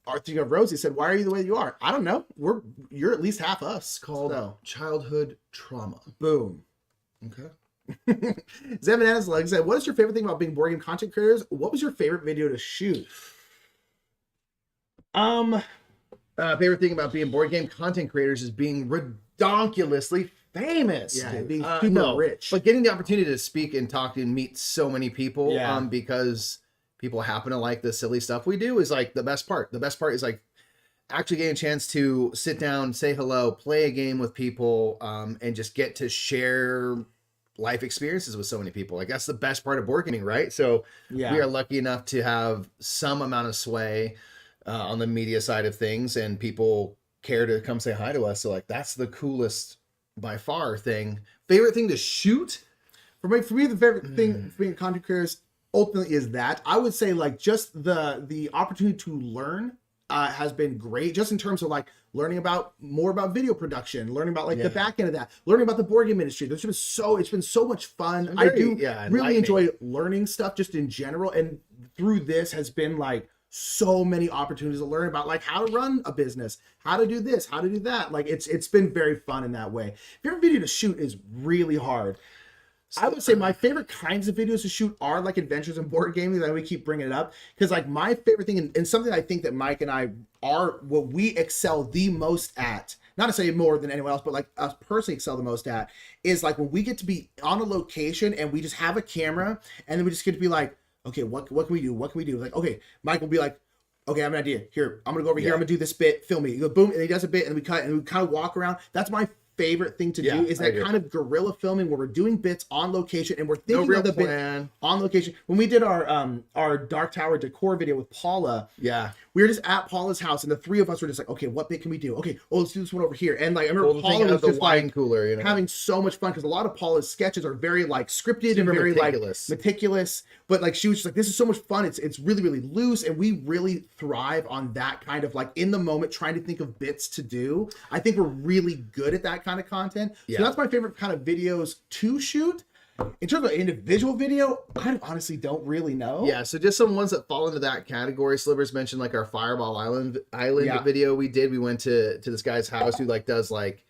Arthur Rosie said, "Why are you the way you are?" I don't know. You're at least half us. Called So, childhood trauma. boom. Okay. Zevin Aslug said, "What is your favorite thing about being board game content creators? What was your favorite video to shoot?" Favorite thing about being board game content creators is being redonkulously famous. Yeah, dude. being super rich. But getting the opportunity to speak and talk and meet so many people, Yeah. because people happen to like the silly stuff we do is like the best part. The best part is like actually getting a chance to sit down, say hello, play a game with people, and just get to share life experiences with so many people. Like that's the best part of board gaming, right? So Yeah. we are lucky enough to have some amount of sway on the media side of things, and people care to come say hi to us. So like that's the coolest by far thing. Favorite thing to shoot? For me, the favorite thing for being content creators ultimately is that I would say like just the opportunity to learn has been great, just in terms of like learning more about video production, learning about like the back end of that, learning about the board game industry. It's been so much fun. I do really enlightening. enjoy learning stuff just in general, and through this has been like so many opportunities to learn about like how to run a business, how to do this, how to do that. Like it's been very fun in that way. Favorite video to shoot is really hard. I would say my favorite kinds of videos to shoot are like adventures and board gaming. That we keep bringing it up because like my favorite thing and something I think that Mike and I are what we excel the most at, not to say more than anyone else, but like us personally excel the most at is like when we get to be on a location and we just have a camera and then we just get to be like, okay, what can we do? What can we do? Like, okay, Mike will be like, okay, I have an idea. Here, I'm gonna go over here. I'm gonna do this bit. Film me. You go boom, and he does a bit, and we cut, and we kind of walk around. That's my favorite thing to do is that kind of guerrilla filming where we're doing bits on location and we're thinking of the bit on location. When we did our Dark Tower decor video with Paula, we were just at Paula's house and the three of us were just like, okay, what bit can we do? Okay, let's do this one over here. And like I remember Paula was just like cooler, you know? having so much fun because a lot of Paula's sketches are very like scripted and very meticulous. But like she was just like, this is so much fun. It's really, really loose, and we really thrive on that kind of like in the moment trying to think of bits to do. I think we're really good at that kind of content. So that's my favorite kind of videos to shoot. In terms of individual video, I honestly don't really know. Yeah, so just some ones that fall into that category. Slivers mentioned like our Fireball Island video we did. We went to this guy's house who like does like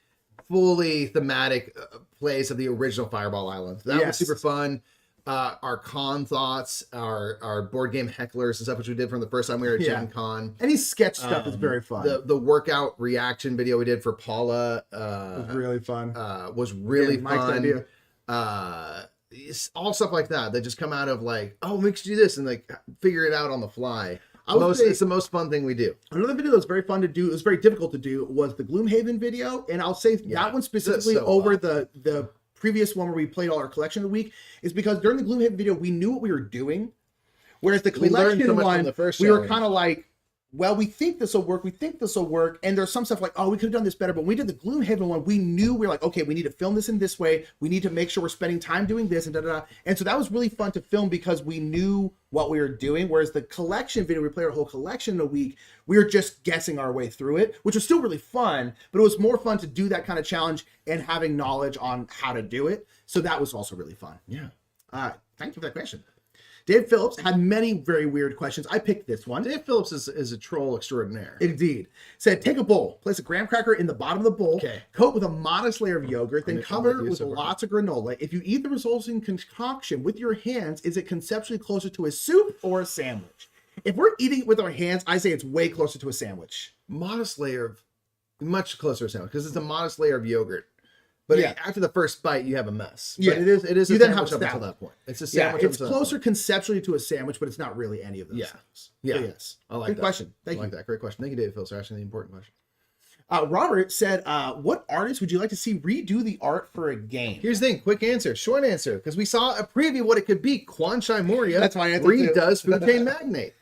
fully thematic plays of the original Fireball Island. That was super fun. Our con thoughts, our board game hecklers and stuff, which we did from the first time we were at Gen Con. Any sketch stuff is very fun. The workout reaction video we did for Paula was really fun. Was really fun. Mike's idea. All stuff like that just come out of like, oh, we should do this and like figure it out on the fly. It's the most fun thing we do. Another video that was very fun to do, it was very difficult to do, was the Gloomhaven video, and I'll say that one specifically over the previous one where we played all our collection of the week is because during the Gloomhaven video we knew what we were doing, whereas the collection one we were kind of like, well, we think this will work, and there's some stuff like, oh, we could have done this better, but when we did the Gloomhaven one, we knew we were like, okay, we need to film this in this way, we need to make sure we're spending time doing this, and da-da-da. And so that was really fun to film because we knew what we were doing, whereas the collection video, we played our whole collection in a week, we were just guessing our way through it, which was still really fun, but it was more fun to do that kind of challenge and having knowledge on how to do it. So that was also really fun. Yeah. Thank you for that question. Dave Phillips had many very weird questions. I picked this one. Dave Phillips is a troll extraordinaire. Indeed. Said, take a bowl, place a graham cracker in the bottom of the bowl, coat with a modest layer of yogurt, then cover with lots of granola. If you eat the resulting concoction with your hands, is it conceptually closer to a soup or a sandwich? If we're eating it with our hands, I say it's way closer to a sandwich. Much closer to a sandwich because it's a modest layer of yogurt. But after the first bite, you have a mess. Yeah, but it is. You then have up until that point. It's a sandwich. It's closer conceptually to a sandwich, but it's not really any of those things. Yeah. So yes. I like Good that. question. Thank you. I like that. Great question. Thank you, David Phillips, for asking the important question. Robert said, what artist would you like to see redo the art for a game? Here's the thing. Quick answer. Short answer. Because we saw a preview of what it could be. Quan Chai Moria. That's my answer. Redoes Food Chain Magnate.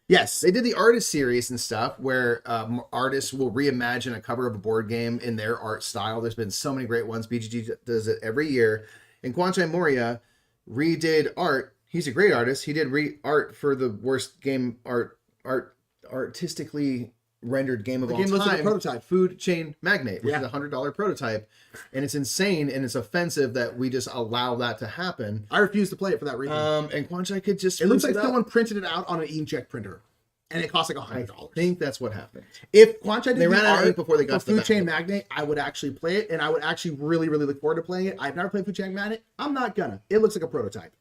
Yes. They did the artist series and stuff where artists will reimagine a cover of a board game in their art style. There's been so many great ones. BGG does it every year. And Quan Chai Moria redid art. He's a great artist. He did art for the worst game artistically rendered game of all time. The game looks like a prototype. Food Chain Magnate, which is a $100 prototype. And it's insane and it's offensive that we just allow that to happen. I refuse to play it for that reason. And Quan Chai could just... It looks like someone printed it out on an inkjet printer. And it costs like $100. I think that's what happened. If Quan Chai did they ran out of ink before they got to Food Chain Magnate, I would actually play it. And I would actually really, really look forward to playing it. I've never played Food Chain Magnate. I'm not gonna. It looks like a prototype.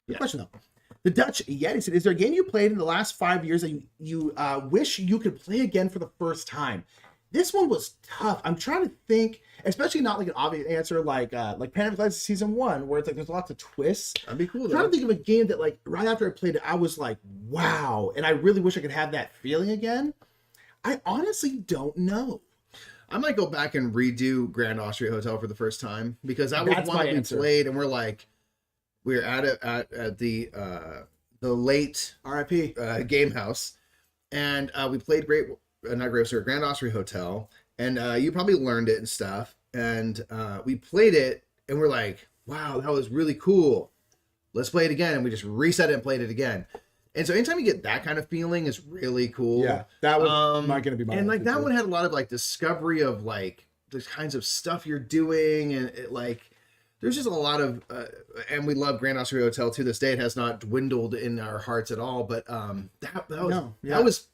Good question though. The Dutch Yeti said, is there a game you played in the last 5 years that you wish you could play again for the first time? This one was tough. I'm trying to think, especially not like an obvious answer like Panic Crisis Season 1, where it's like there's lots of twists. That'd be cool. I'm trying to think of a game that like right after I played it, I was like, wow. And I really wish I could have that feeling again. I honestly don't know. I might go back and redo Grand Austria Hotel for the first time because that was one that we played and we're like, we were at the late RIP game house, and we played Grand Austria Hotel, and you probably learned it and stuff, and we played it, and we're like, wow, that was really cool. Let's play it again, and we just reset it and played it again. And so anytime you get that kind of feeling is really cool. Yeah, that was not going to be my and like that one had a lot of like discovery of like the kinds of stuff you're doing, and it like. there's just a lot of, and we love Grand Austria Hotel to this day. It has not dwindled in our hearts at all. But that was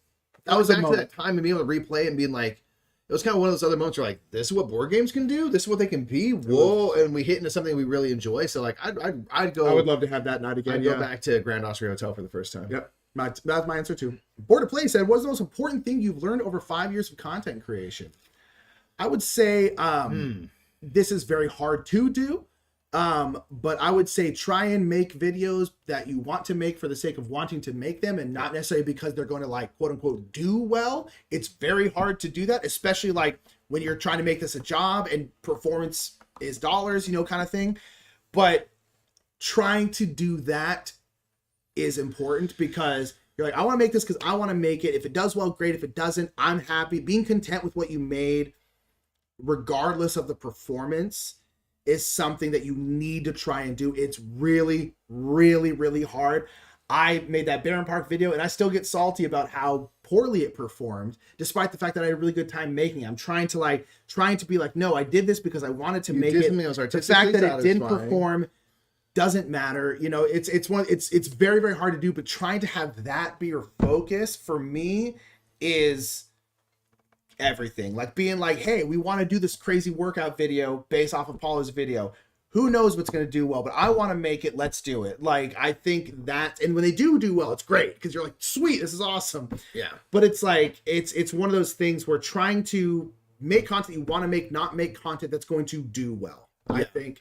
back to that time and being able to replay and being like, it was kind of one of those other moments where like, this is what board games can do. This is what they can be. Whoa! And we hit into something we really enjoy. So like, I'd go. I would love to have that night again. I'd go back to Grand Austria Hotel for the first time. Yep. That's my answer too. Board of Play said, what's the most important thing you've learned over 5 years of content creation? I would say this is very hard to do. But I would say try and make videos that you want to make for the sake of wanting to make them and not necessarily because they're going to like quote unquote do well. It's very hard to do that, especially like when you're trying to make this a job and performance is dollars, kind of thing. But trying to do that is important because you're like, I want to make this because I want to make it. If it does well, great. If it doesn't, I'm happy. Being content with what you made, regardless of the performance, is something that you need to try and do. It's really, really, really hard. I made that Barron Park video and I still get salty about how poorly it performed, despite the fact that I had a really good time making it. I'm trying to be like, no, I did this because I wanted to make it. The fact that it didn't perform doesn't matter. It's very, very hard to do, but trying to have that be your focus for me is everything. Like being like, hey, we want to do this crazy workout video based off of Paula's video. Who knows what's going to do well, but I want to make it. Let's do it. Like, I think that, and when they do well, it's great because you're like, sweet, this is awesome. Yeah. But it's like, it's one of those things where trying to make content you want to make, not make content that's going to do well. Yeah. I think,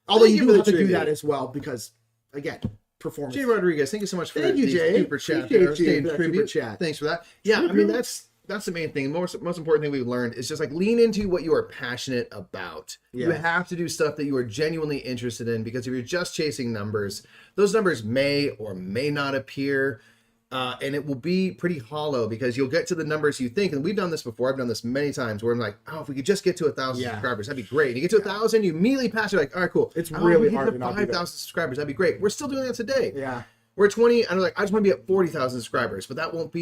although you do have to do that as well because, again, performance. Jay Rodriguez, thank you so much for the super chat. Super chat. Thanks for that. Yeah, I mean, that's the main thing. Most important thing we've learned is just like lean into what you are passionate about. Yeah. You have to do stuff that you are genuinely interested in because if you're just chasing numbers, those numbers may or may not appear. And it will be pretty hollow because you'll get to the numbers you think. And we've done this before. I've done this many times where I'm like, oh, if we could just get to 1,000 subscribers, that'd be great. And you get to 1,000, you immediately pass. You're like, all right, cool. It's really hard to 5,000 subscribers. That'd be great. We're still doing that today. Yeah. We're 20, and I'm like, I just want to be at 40,000 subscribers, but that won't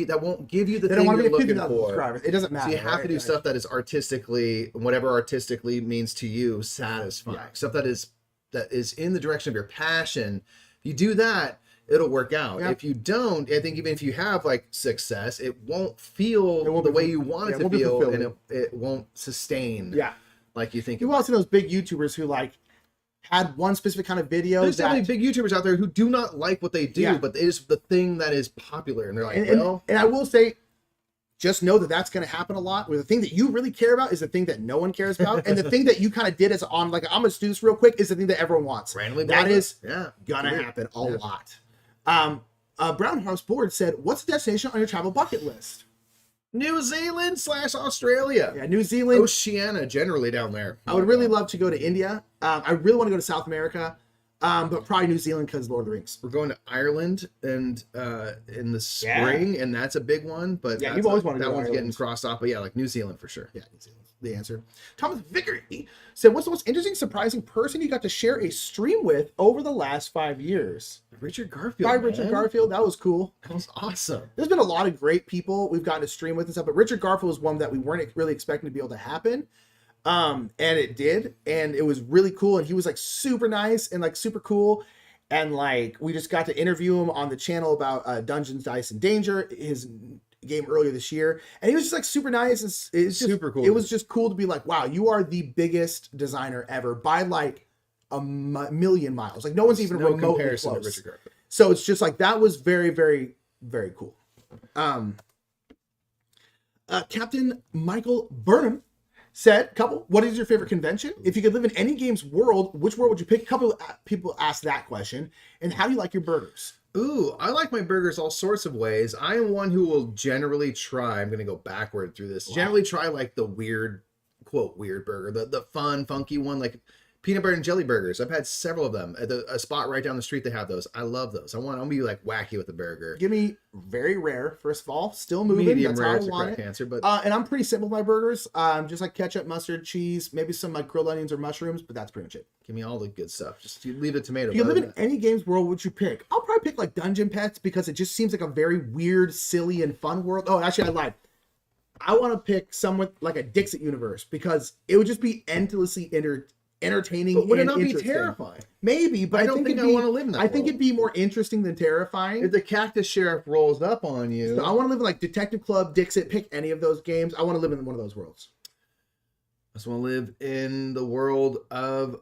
give you the thing you're looking for. Subscribers. It doesn't matter. So you have to do stuff that is artistically, whatever artistically means to you, satisfying. Yeah. Stuff that is in the direction of your passion. If you do that, it'll work out. Yeah. If you don't, I think even if you have like success, it won't feel the way you want it to feel, and it won't sustain. Yeah. Like you think. You've also those big YouTubers who like had one specific kind of video. There's so many big YouTubers out there who do not like what they do, but it is the thing that is popular, and they're like, and I will say, just know that that's going to happen a lot. Where the thing that you really care about is the thing that no one cares about, and the thing that you kind of did as on like I'm gonna do this real quick is the thing that everyone wants. Randomly, that is gonna happen a lot. Brown House Board said, "What's the destination on your travel bucket list?" New Zealand / Australia. Yeah, New Zealand. Oceania, generally down there. I would really love to go to India. I really want to go to South America, but probably New Zealand because Lord of the Rings. We're going to Ireland and in the spring, and that's a big one. But you've always wanted to go that one's Ireland. Getting crossed off. But yeah, like New Zealand for sure. Yeah, New Zealand's the answer. Thomas Vickery said, "What's the most interesting, surprising person you got to share a stream with over the last 5 years?" Richard Garfield. Richard Garfield. That was cool. That was awesome. There's been a lot of great people we've gotten to stream with and stuff, but Richard Garfield was one that we weren't really expecting to be able to happen. And it did, and it was really cool. And he was like super nice and like super cool. And like we just got to interview him on the channel about Dungeons, Dice, and Danger, his game earlier this year. And he was just like super nice. It's just super cool. It was just cool to be like, wow, you are the biggest designer ever by like a million miles. Like no one's even remotely comparison close. To Richard Garfield. So it's just like that was very, very, very cool. Captain Michael Burnham said, what is your favorite convention? If you could live in any game's world, which world would you pick? A couple people asked that question. And how do you like your burgers? Ooh, I like my burgers all sorts of ways. I am one who will generally try, I'm going to go backward through this, generally try like the weird, quote, weird burger, the fun, funky one, like peanut butter and jelly burgers. I've had several of them. At a spot right down the street, they have those. I love those. I'm going to be like wacky with the burger. Give me very rare, first of all. Still moving. Medium That's rare how is I a want correct it. answer. But and I'm pretty simple with my burgers. Just like ketchup, mustard, cheese, maybe some like grilled onions or mushrooms, but that's pretty much it. Give me all the good stuff. Just you leave the tomato. If you live in any game's world, what would you pick? I'll probably pick like Dungeon Pets because it just seems like a very weird, silly, and fun world. Oh, actually, I lied. I want to pick someone like a Dixit universe because it would just be endlessly entertaining. But would it and not be interesting. terrifying? Maybe, but I don't think I want to live in that I think world. it'd be more interesting than terrifying. If the cactus sheriff rolls up on you, So I want to live in like Detective Club, Dixit, pick any of those games. I want to live in one of those worlds. I just want to live in the world of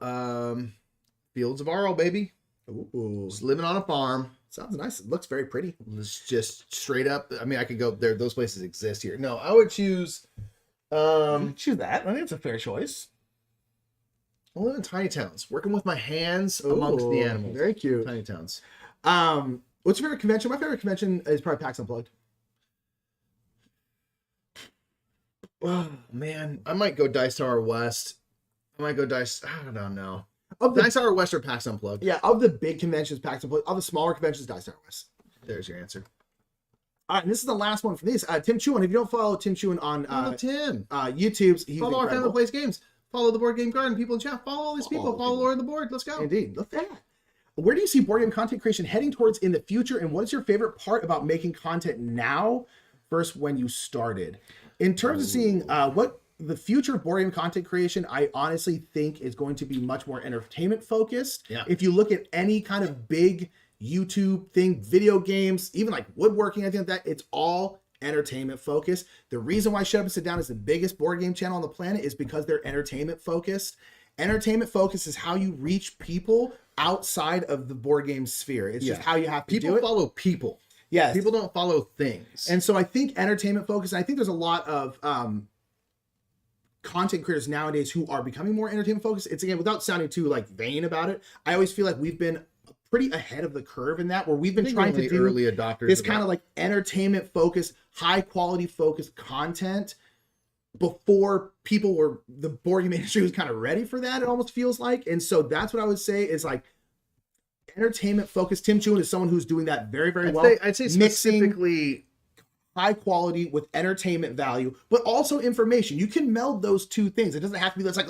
Fields of Arl, baby. Ooh, Just living on a farm. sounds nice. It looks very pretty. It's just straight up. I mean, I could go there. Those places exist here. No, I would choose. Choose that. I think it's a fair choice. I live in tiny towns, working with my hands amongst the Ooh, animals. very cute. Tiny towns. What's your favorite convention? My favorite convention is probably PAX Unplugged. Oh man, I might go Dice Tower West. I don't know. Of the Dice Tower West or PAX Unplugged. Yeah, of the big conventions, PAX Unplugged. Of the smaller conventions, Dice Tower West. There's your answer. All right, and this is the last one for these. Tim Chewin. If you don't follow Tim Chewin on Tim. YouTube, he's Follow our family incredible. that plays games. Follow the Board Game Garden. People in chat. Follow all these Follow people. all the Follow people. Lord of the Board. Let's go. Indeed. Look at that. Where do you see board game content creation heading towards in the future, and what is your favorite part about making content now versus when you started? In terms of seeing what the future of board game content creation, I honestly think is going to be much more entertainment focused. Yeah. If you look at any kind of big YouTube thing, video games, even like woodworking, I think that it's all entertainment focused. The reason why Shut Up and Sit Down is the biggest board game channel on the planet is because they're entertainment focused. Entertainment focus is how you reach people outside of the board game sphere. It's just how you have to People do it. follow people. Yes. People don't follow things. And so I think entertainment focus, and I think there's a lot of content creators nowadays who are becoming more entertainment focused. It's, again, without sounding too like vain about it, I always feel like we've been pretty ahead of the curve in that, where we've been trying to do early adopters this of kind that. of like entertainment focused, high quality focused content before people were, the board game industry was kind of ready for that, it almost feels like. And so that's what I would say is like entertainment focused. Tim Chewin is someone who's doing that very, very well. I'd say mixing specifically high quality with entertainment value, but also information. You can meld those two things. It doesn't have to be this like,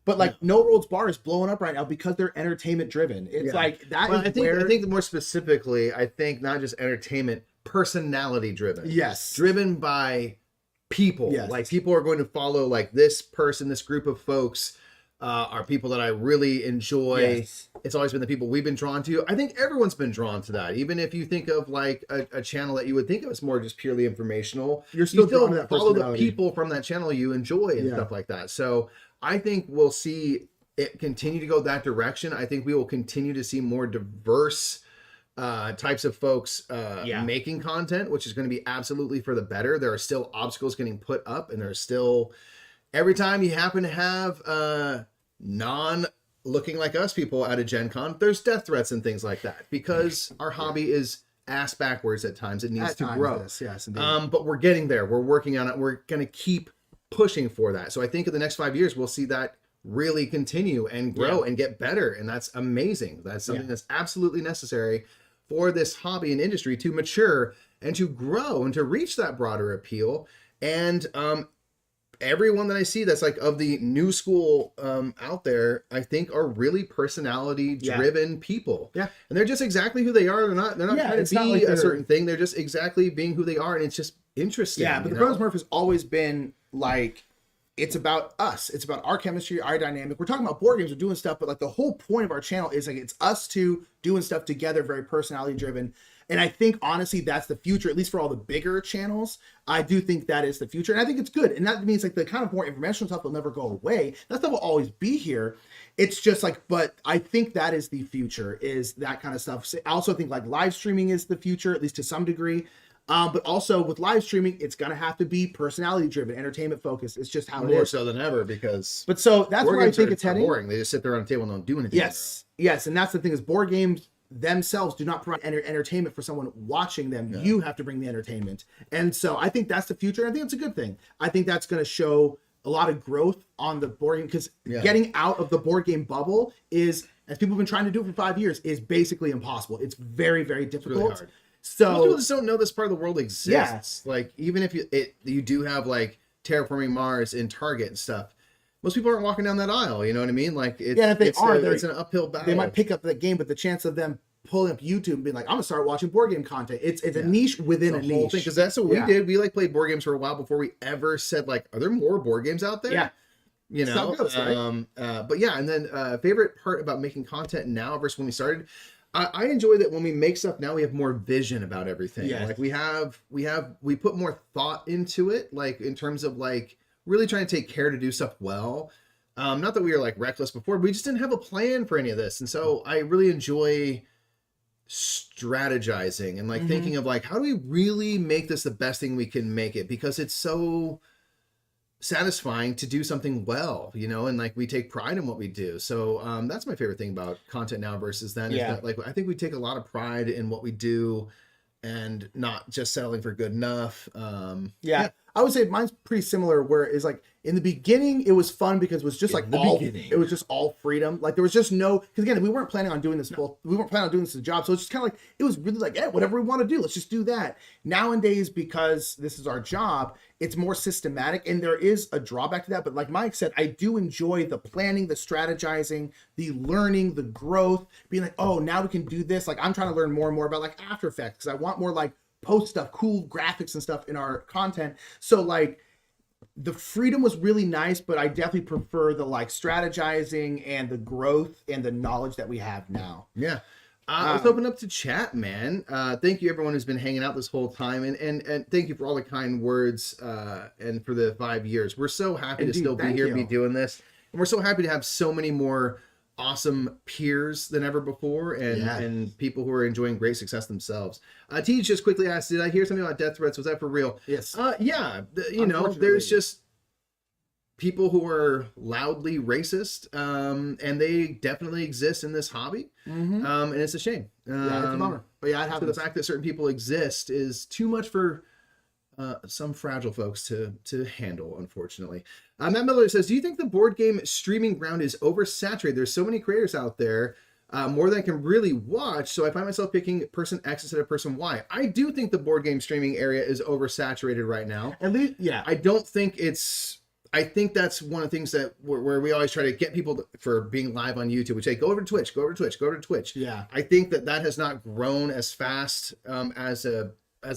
but like No Worlds Bar is blowing up right now because they're entertainment driven. It's like that. Well, is I think where, I think more specifically, I think not just entertainment, personality driven. yes, Driven by people. Yes. Like people are going to follow like this person, this group of folks are people that I really enjoy. Yes. It's always been the people we've been drawn to. I think everyone's been drawn to that. Even if you think of like a channel that you would think of as more just purely informational, You're still you drawn to that follow the personality. people from that channel you enjoy and Yeah. stuff like that. So I think we'll see it continue to go that direction. I think we will continue to see more diverse types of folks making content, which is going to be absolutely for the better. There are still obstacles getting put up, and there's still, every time you happen to have non looking like us people at a Gen Con, there's death threats and things like that because our hobby is ass backwards at times. It needs at to times, grow. yes, indeed. But we're getting there. We're working on it. We're going to keep pushing for that. So I think in the next 5 years, we'll see that really continue and grow and get better. And that's amazing. That's something that's absolutely necessary for this hobby and industry to mature and to grow and to reach that broader appeal. And everyone that I see that's like of the new school out there, I think are really personality driven people. Yeah. And they're just exactly who they are. They're not trying it's to not be like a they're- certain thing. They're just exactly being who they are. And it's just interesting. Yeah, but the Bros Murph has always been like, it's about us. It's about our chemistry, our dynamic. We're talking about board games, we're doing stuff, but like the whole point of our channel is like it's us two doing stuff together, very personality driven. And I think honestly that's the future, at least for all the bigger channels. I do think that is the future, and I think it's good. And that means like the kind of more informational stuff will never go away. That stuff will always be here. It's just like, but I think that is the future, is that kind of stuff. So I also think like live streaming is the future, at least to some degree. But also with live streaming, it's gonna have to be personality driven, entertainment focused. It's just how it more is. so than ever because But so that's board where I games think are it's heading. boring. They just sit there on a table and don't do anything. Yes, yes, and that's the thing is board games themselves do not provide entertainment for someone watching them. Yeah. You have to bring the entertainment, and so I think that's the future. I think it's a good thing. I think that's going to show a lot of growth on the board game because getting out of the board game bubble is, as people have been trying to do for 5 years, is basically impossible. It's very, very difficult. really hard. So Most people just don't know this part of the world exists. Yeah. Like even if you do have like terraforming Mars in Target and stuff, most people aren't walking down that aisle. You know what I mean? Like it's, and if they are, it's an uphill battle. they might pick up the game, but the chance of them pulling up YouTube and being like, I'm gonna start watching board game content. It's a niche within a niche. because that's what we did. We like played board games for a while before we ever said like, are there more board games out there? Yeah. You That's how know, it goes, right? but yeah, and then favorite part about making content now versus when we started, I enjoy that when we make stuff now, we have more vision about everything. Yes. Like we put more thought into it, like in terms of like really trying to take care to do stuff well. Not that we were like reckless before, we just didn't have a plan for any of this, and so I really enjoy strategizing and like thinking of like, how do we really make this the best thing we can make it, because it's so satisfying to do something well, you know, and like we take pride in what we do. So that's my favorite thing about content now versus then, is that like I think we take a lot of pride in what we do and not just settling for good enough. Yeah. I would say mine's pretty similar, where it's like in the beginning it was fun because it was just it was just all freedom. Like there was just no, because again, we weren't planning on doing this we weren't planning on doing this as a job. So it's just kind of like, it was really like, yeah, whatever we want to do, let's just do that. Nowadays, because this is our job, it's more systematic, and there is a drawback to that. But like Mike said, I do enjoy the planning, the strategizing, the learning, the growth, being like, oh, now we can do this. Like I'm trying to learn more and more about like After Effects, because I want more like post stuff, cool graphics and stuff in our content. So like the freedom was really nice, but I definitely prefer the like strategizing and the growth and the knowledge that we have now. Yeah. Let's open up to chat, man. Thank you everyone who's been hanging out this whole time, and thank you for all the kind words and for the 5 years. We're so happy to still be here, be doing this, and we're so happy to have so many more awesome peers than ever before, and people who are enjoying great success themselves. T just quickly asked, did I hear something about death threats? Was that for real? Yes. Yeah. You know, there's just people who are loudly racist, and they definitely exist in this hobby, and it's a shame. Yeah, it's a bummer. But yeah, so the fact that certain people exist is too much for some fragile folks to handle, unfortunately. Matt Miller says, do you think the board game streaming ground is oversaturated? There's so many creators out there, more than I can really watch, so I find myself picking person X instead of person Y. I do think the board game streaming area is oversaturated right now. At least, yeah. I think that's one of the things that where we always try to get people for being live on YouTube. We say, go over to Twitch, go over to Twitch, go over to Twitch. Yeah. I think that has not grown as fast as a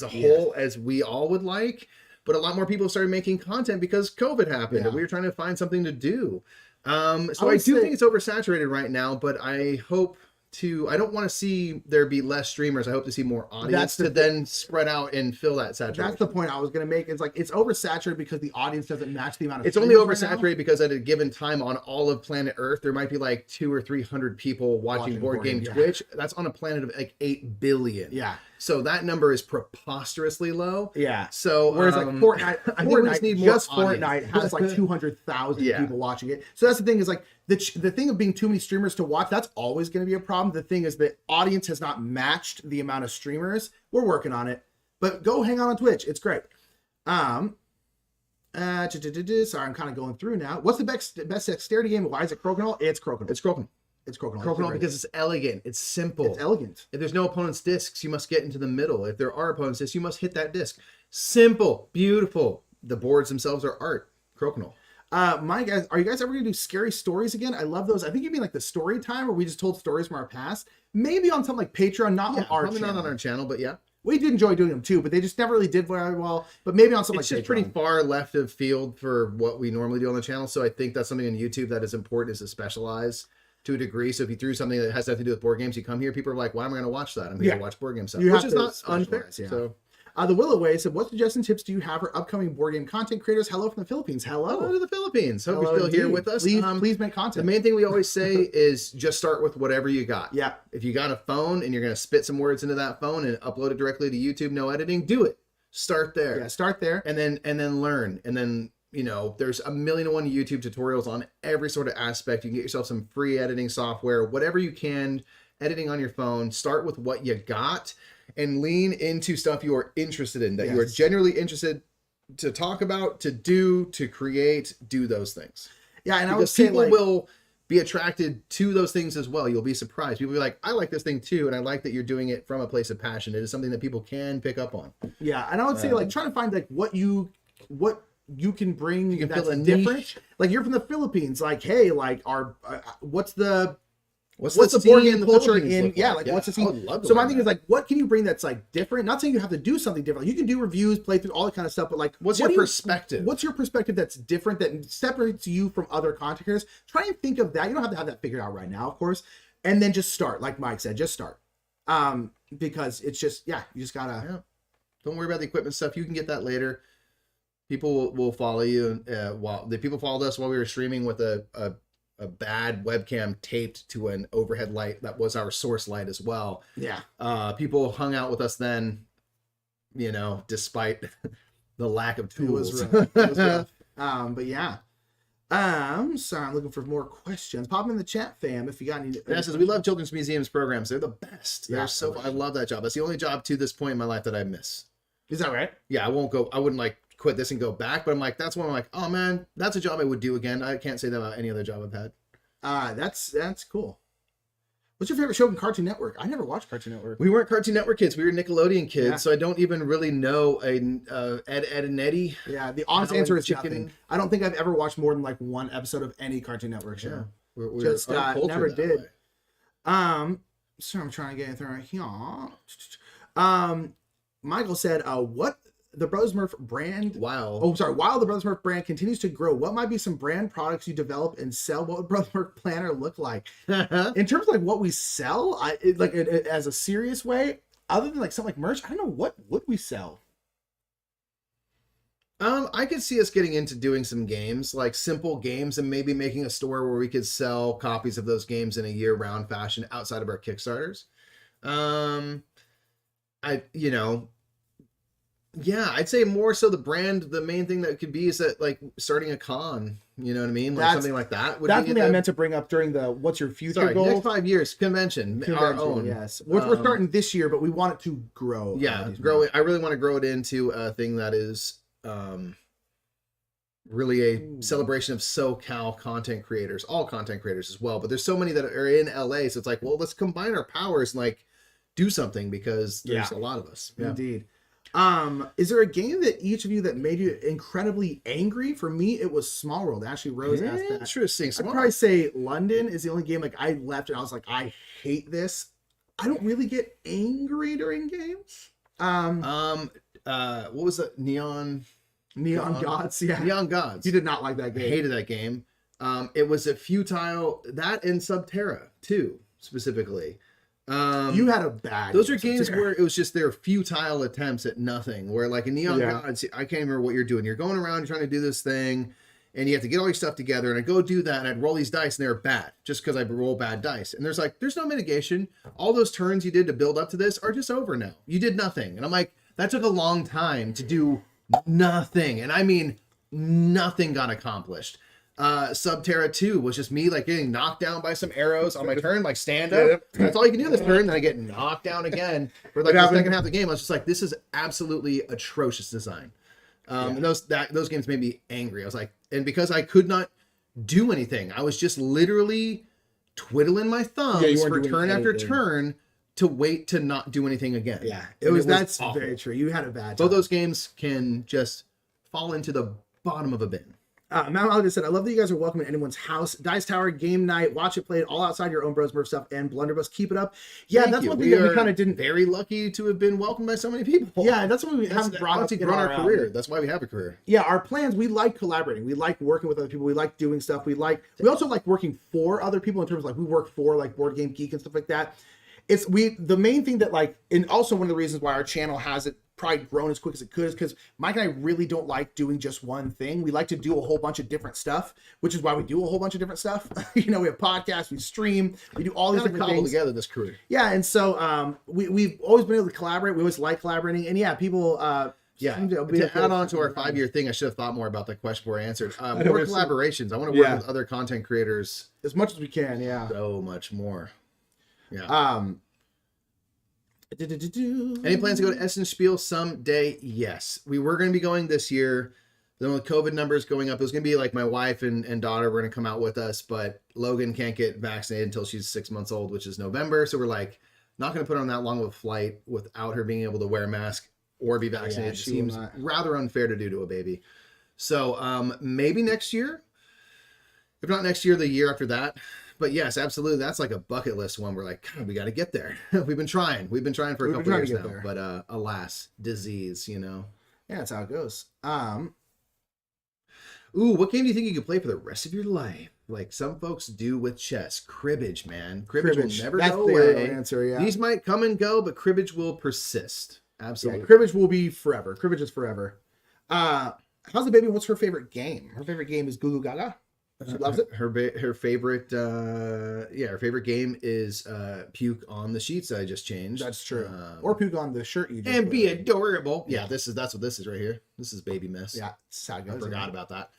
whole as we all would like, but a lot more people started making content because COVID happened, and we were trying to find something to do. So I do think it's oversaturated right now, but I don't want to see there be less streamers. I hope to see more audience then spread out and fill that saturation. That's the point I was going to make. It's like it's oversaturated because the audience doesn't match the amount of. It's only oversaturated because at a given time on all of planet Earth, there might be like 200 or 300 people watching board game Twitch. That's on a planet of like 8 billion. Yeah. So that number is preposterously low. Yeah. So whereas like Fortnite, I think we just need more Fortnite has like 200,000 people watching it. So that's the thing, is like the thing of being too many streamers to watch, that's always going to be a problem. The thing is the audience has not matched the amount of streamers. We're working on it, but go hang out on Twitch. It's great. Sorry, I'm kind of going through now. What's the best dexterity game? Why is it Crokinole? It's Crokinole. It's Crokinole. It's Crokinole. Crokinole because it's elegant. It's simple. It's elegant. If there's no opponent's discs, you must get into the middle. If there are opponent's discs, you must hit that disc. Simple, beautiful. The boards themselves are art. Crokinole. My guys, are you guys ever gonna do scary stories again? I love those. I think you mean like the story time where we just told stories from our past. Maybe on something like Patreon, not on our channel. Not on our channel, but yeah. We did enjoy doing them too, but they just never really did very well. But maybe on something like Patreon. It's just pretty far left of field for what we normally do on the channel. So I think that's something on YouTube that is important, is to specialize to a degree. So if you threw something that has nothing to do with board games, you come here, people are like, why am I going to watch that? I'm here to watch board game stuff, which is not unfair. Yeah. So the Willoway said, what suggestions, tips do you have for upcoming board game content creators? Hello from the Philippines. Hello to the Philippines. Hope you're still here with us. Please make content. The main thing we always say is just start with whatever you got. Yeah. If you got a phone and you're going to spit some words into that phone and upload it directly to YouTube, no editing, do it. Start there. Yeah, start there. And then learn. And then, you know, there's 1,000,001 YouTube tutorials on every sort of aspect. You can get yourself some free editing software, whatever you can, editing on your phone. Start with what you got and lean into stuff you are interested in, that you are genuinely interested to talk about, to do, to create. Do those things. Yeah, and because I would say people will be attracted to those things as well. You'll be surprised. People will be like, I like this thing too, and I like that you're doing it from a place of passion. It is something that people can pick up on. Yeah, and I would say like trying to find like what you can bring that's fill a different. niche. Like you're from the Philippines, like hey, like what's the What's the the board scene game in the culture Philippines in look yeah, like? like what's the I scene? would love to So my learn thing that. is like, what can you bring that's like different? Not saying you have to do something different. You can do reviews, play through all that kind of stuff, but like, What's what your do you- perspective? What's your perspective that's different that separates you from other content creators? Try and think of that. You don't have to have that figured out right now, of course, and then just start. Like Mike said, just start. Because it's just you just gotta. Yeah. Don't worry about the equipment stuff. You can get that later. People will follow you. While the people followed us while we were streaming with a bad webcam taped to an overhead light that was our source light as well. Yeah. People hung out with us then, despite the lack of tools. It was rough. But yeah. Sorry, I'm looking for more questions. Pop them in the chat, fam, if you got any. Yeah, says we love children's museums programs. They're the best. Yeah, They're so. I love that job. That's the only job to this point in my life that I miss. Is that right? Yeah, I wouldn't like quit this and go back, but I'm like, that's one I'm like, oh man, that's a job I would do again. I can't say that about any other job I've had. That's cool. What's your favorite show on Cartoon Network? I never watched Cartoon Network. We weren't Cartoon Network kids. We were Nickelodeon kids, Yeah. so I don't even really know Ed, and Eddie. Yeah, the honest Alan answer is Chicken. nothing. I don't think I've ever watched more than like one episode of any Cartoon Network show. We're Just uncultured never that did. way. So I'm trying to get anything right here. Michael said, "What the Brothers Murph brand? Wow. Oh, sorry. While the Brothers Murph brand continues to grow, what might be some brand products you develop and sell? What would Brothers Murph Planner look like in terms of like what we sell? As a serious way, other than like something like merch. I don't know what would we sell." I could see us getting into doing some games, like simple games, and maybe making a store where we could sell copies of those games in a year-round fashion outside of our Kickstarters. I'd say more so the main thing that could be is that like starting a con, you know what I mean? Like something like that. That's something I meant to bring up during the what's your future goal? Next 5 years, convention, our own. Yes. We're starting this year, but we want it to grow. Yeah, grow it. I really want to grow it into a thing that is really a celebration of SoCal content creators, all content creators as well. But there's so many that are in LA, so it's like, well, let's combine our powers and like do something because there's a lot of us. Yeah. Indeed. Is there a game that each of you that made you incredibly angry? For me, it was Small World. Ashley Rose asked that. Interesting. I'd probably say London is the only game like I left and I was like, I hate this. I don't really get angry during games. What was that? Neon Gods. Yeah. Neon Gods. You did not like that I game. hated that game. It was a futile, that and Subterra too, specifically. You had a bad. Those are games where it was just their futile attempts at nothing. Where like in Neon Gods, I can't remember what you're doing. You're going around, you're trying to do this thing, and you have to get all your stuff together. And I go do that, and I'd roll these dice, and they're bad just because I roll bad dice. And there's no mitigation. All those turns you did to build up to this are just over now. You did nothing, and I'm like, that took a long time to do nothing, and I mean nothing got accomplished. Subterra 2 was just me like getting knocked down by some arrows on my turn, like stand up. That's all you can do this turn, then I get knocked down again for like the second half of the game. I was just like, this is absolutely atrocious design. And those games made me angry. I was like, and because I could not do anything, I was just literally twiddling my thumbs for turn after turn to wait to not do anything again. Yeah, that's awful. very true. You had a bad time. Both those games can just fall into the bottom of a bin. Mount Oliver said, I love that you guys are welcome in anyone's house. Dice Tower, game night, watch it played all outside your own Bros Murph stuff and Blunderbuss. Keep it up. Yeah, Thank that's you. one thing that we kind of didn't. Very lucky to have been welcomed by so many people. Yeah, that's what we haven't brought up. Honestly, grown our career. That's why we have a career. Yeah, our plans, we like collaborating. We like working with other people. We like doing stuff. We also like working for other people in terms of like we work for like Board Game Geek and stuff like that. The main thing that like, and also one of the reasons why our channel hasn't probably grown as quick as it could is because Mike and I really don't like doing just one thing. We like to do a whole bunch of different stuff, which is why we do a whole bunch of different stuff. We have podcasts, we stream, we do all these different things together this career. Yeah, and so we've always been able to collaborate. We always like collaborating, and yeah, people. To add on to our 5-year thing, I should have thought more about that question before I answered. More collaborations. I want to work with other content creators as much as we can. Yeah, so much more. Yeah. Any plans to go to Essen Spiel someday? Yes. We were going to be going this year. Then with COVID numbers going up, it was going to be like my wife and daughter were going to come out with us, but Logan can't get vaccinated until she's 6 months old, which is November. So we're like, not going to put her on that long of a flight without her being able to wear a mask or be vaccinated. It seems rather unfair to do to a baby. So maybe next year. If not next year, the year after that. But yes, absolutely. That's like a bucket list one. We're like, God, we got to get there. We've been trying for a couple years now, but alas, disease, Yeah, that's how it goes. Ooh, what game do you think you could play for the rest of your life? Like some folks do with chess. Cribbage, man. Cribbage will never go away. Answer, yeah. These might come and go, but cribbage will persist. Absolutely. Yeah, cribbage will be forever. Cribbage is forever. How's the baby? What's her favorite game? Her favorite game is Goo Goo Gaga. She loves it. Her favorite game is puke on the sheets that I just changed. That's true. Or puke on the shirt you just and put be on. adorable. Yeah, that's what this is right here. This is baby mess. Yeah, I forgot about that.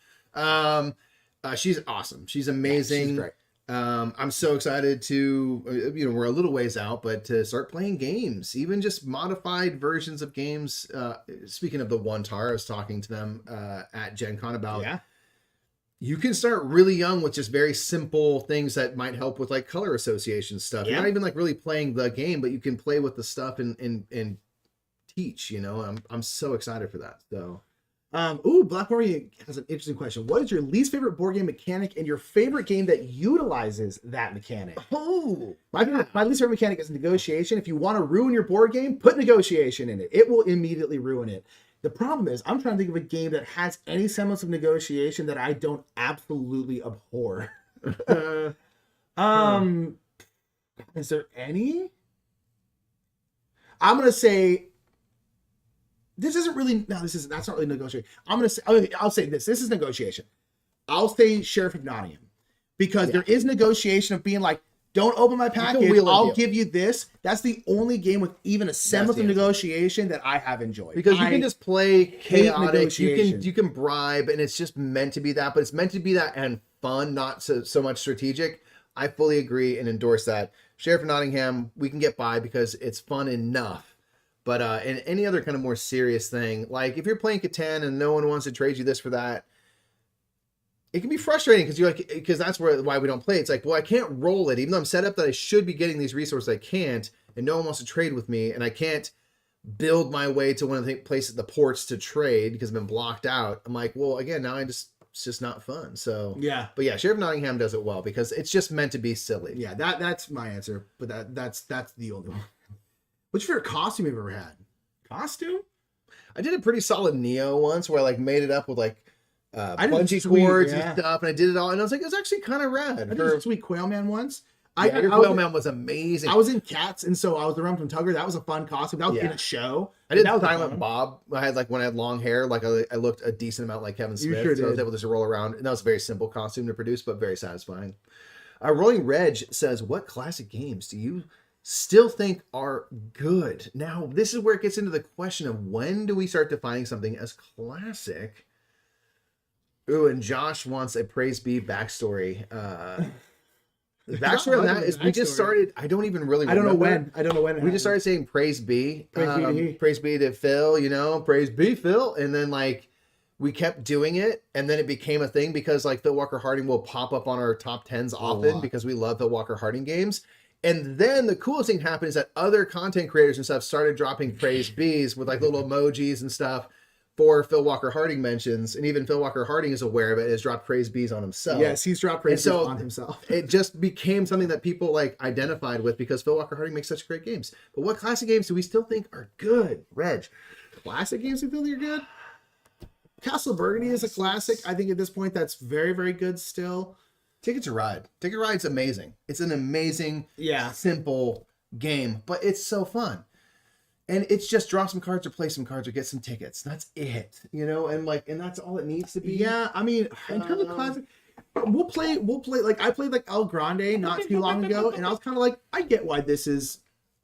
She's awesome. She's amazing. Yeah, she's great. I'm so excited to, we're a little ways out, but to start playing games, even just modified versions of games. Speaking of the One Tar, I was talking to them at Gen Con about. Yeah. You can start really young with just very simple things that might help with like color association stuff. Yeah. You're not even like really playing the game, but you can play with the stuff and teach. I'm so excited for that. So. Black Mario has an interesting question. What is your least favorite board game mechanic and your favorite game that utilizes that mechanic? My least favorite mechanic is negotiation. If you want to ruin your board game, put negotiation in it. It will immediately ruin it. The problem is, I'm trying to think of a game that has any semblance of negotiation that I don't absolutely abhor. Is there any? I'm gonna say. That's not really negotiation. I'll say this is negotiation. I'll say Sheriff of Nottingham because there is negotiation of being like, don't open my package, I'll give you this. That's the only game with even a semblance of negotiation that I have enjoyed. Because you can just play chaotic, you can bribe, and it's just meant to be that, but it's meant to be that and fun, not so much strategic. I fully agree and endorse that. Sheriff of Nottingham, we can get by because it's fun enough. But in any other kind of more serious thing, like if you're playing Catan and no one wants to trade you this for that, it can be frustrating because that's why we don't play. It's like, well, I can't roll it, even though I'm set up that I should be getting these resources. I can't, and no one wants to trade with me, and I can't build my way to one of the places, the ports to trade because I've been blocked out. I'm like, well, again, now it's just not fun. So yeah, but yeah, Sheriff of Nottingham does it well because it's just meant to be silly. Yeah, that's my answer. But that's the only one. What's your favorite costume you've ever had? Costume? I did a pretty solid Neo once where I like made it up with like bungee cords and stuff, and I did it all, and I was like, it was actually kind of rad. I did a Sweet Quail Man once. Your Quail Man was amazing. I was in Cats, and so I was the Rum from Tugger. That was a fun costume. That was in a show. I did Silent Bob. I had when I had long hair, like I looked a decent amount like Kevin Smith. Sure so I was able to just roll around, and that was a very simple costume to produce, but very satisfying. Rolling Reg says, what classic games do you still think are good? Now, this is where it gets into the question of when do we start defining something as classic? Ooh, and Josh wants a Praise Be backstory. The backstory on that is we just started. I don't even really. I don't know when. We just started saying Praise Be. Praise Be to Phil. Praise Be Phil, and then like we kept doing it, and then it became a thing because like Phil Walker Harding will pop up on our top 10s often because we love Phil Walker Harding games. And then the coolest thing happened is that other content creators and stuff started dropping praise bees with like little emojis and stuff for Phil Walker Harding mentions. And even Phil Walker Harding is aware of it and has dropped praise bees on himself. Yes, he's dropped praise bees on himself. It just became something that people like identified with because Phil Walker Harding makes such great games. But what classic games do we still think are good, Reg? Classic games we feel are good? Castle Burgundy is a classic. I think at this point that's very, very good still. Ticket to Ride. Ticket to Ride's amazing. It's an amazing, simple game, but it's so fun. And it's just draw some cards or play some cards or get some tickets. That's it, and that's all it needs to be. Yeah, I mean, in terms of classic, we'll play. Like I played like El Grande not too long ago, and I was kind of like, I get why this is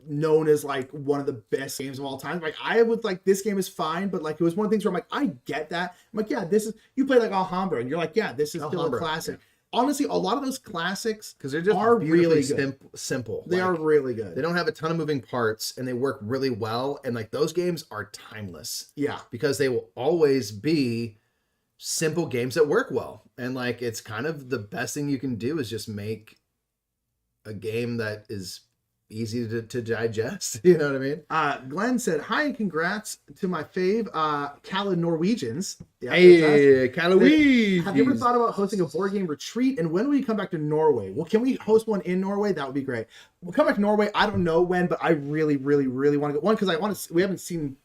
known as like one of the best games of all time. Like I would like this game is fine, but like it was one of the things where I'm like, I get that. I'm like, yeah, this is you play like Alhambra, and you're like, yeah, this is still a classic. Yeah. Honestly, a lot of those classics because they're just really simple. They are really good. They don't have a ton of moving parts and they work really well. And like those games are timeless. Yeah. Because they will always be simple games that work well. And like it's kind of the best thing you can do is just make a game that is easy to digest. You know what I mean? Glenn said, hi and congrats to my fave, Cala Norwegians. Yeah, Hey, Callaway. have you ever thought about hosting a board game retreat? And when will you come back to Norway? Well, can we host one in Norway? That would be great. We'll come back to Norway. I don't know when, but I really, really, really want to go. One, because we haven't seen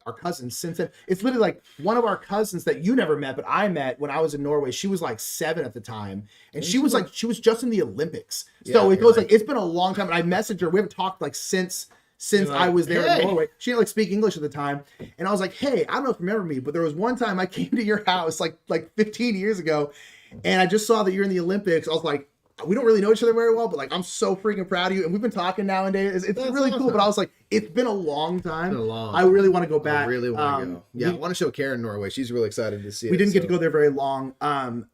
our cousins since then. It's literally like one of our cousins that you never met, but I met when I was in Norway. She was like 7 at the time, and she was just in the Olympics. So it goes like it's been a long time. And I messaged her. We haven't talked like since I was there in Norway. She didn't like speak English at the time, and I was like, hey, I don't know if you remember me, but there was one time I came to your house like 15 years ago, and I just saw that you're in the Olympics. I was like, we don't really know each other very well, but like I'm so freaking proud of you, and we've been talking nowadays. It's really cool. But I was like, it's been a long time. I really want to go back. I really want to go. Yeah, I want to show Karen Norway. She's really excited to see it. We didn't get to go there very long. I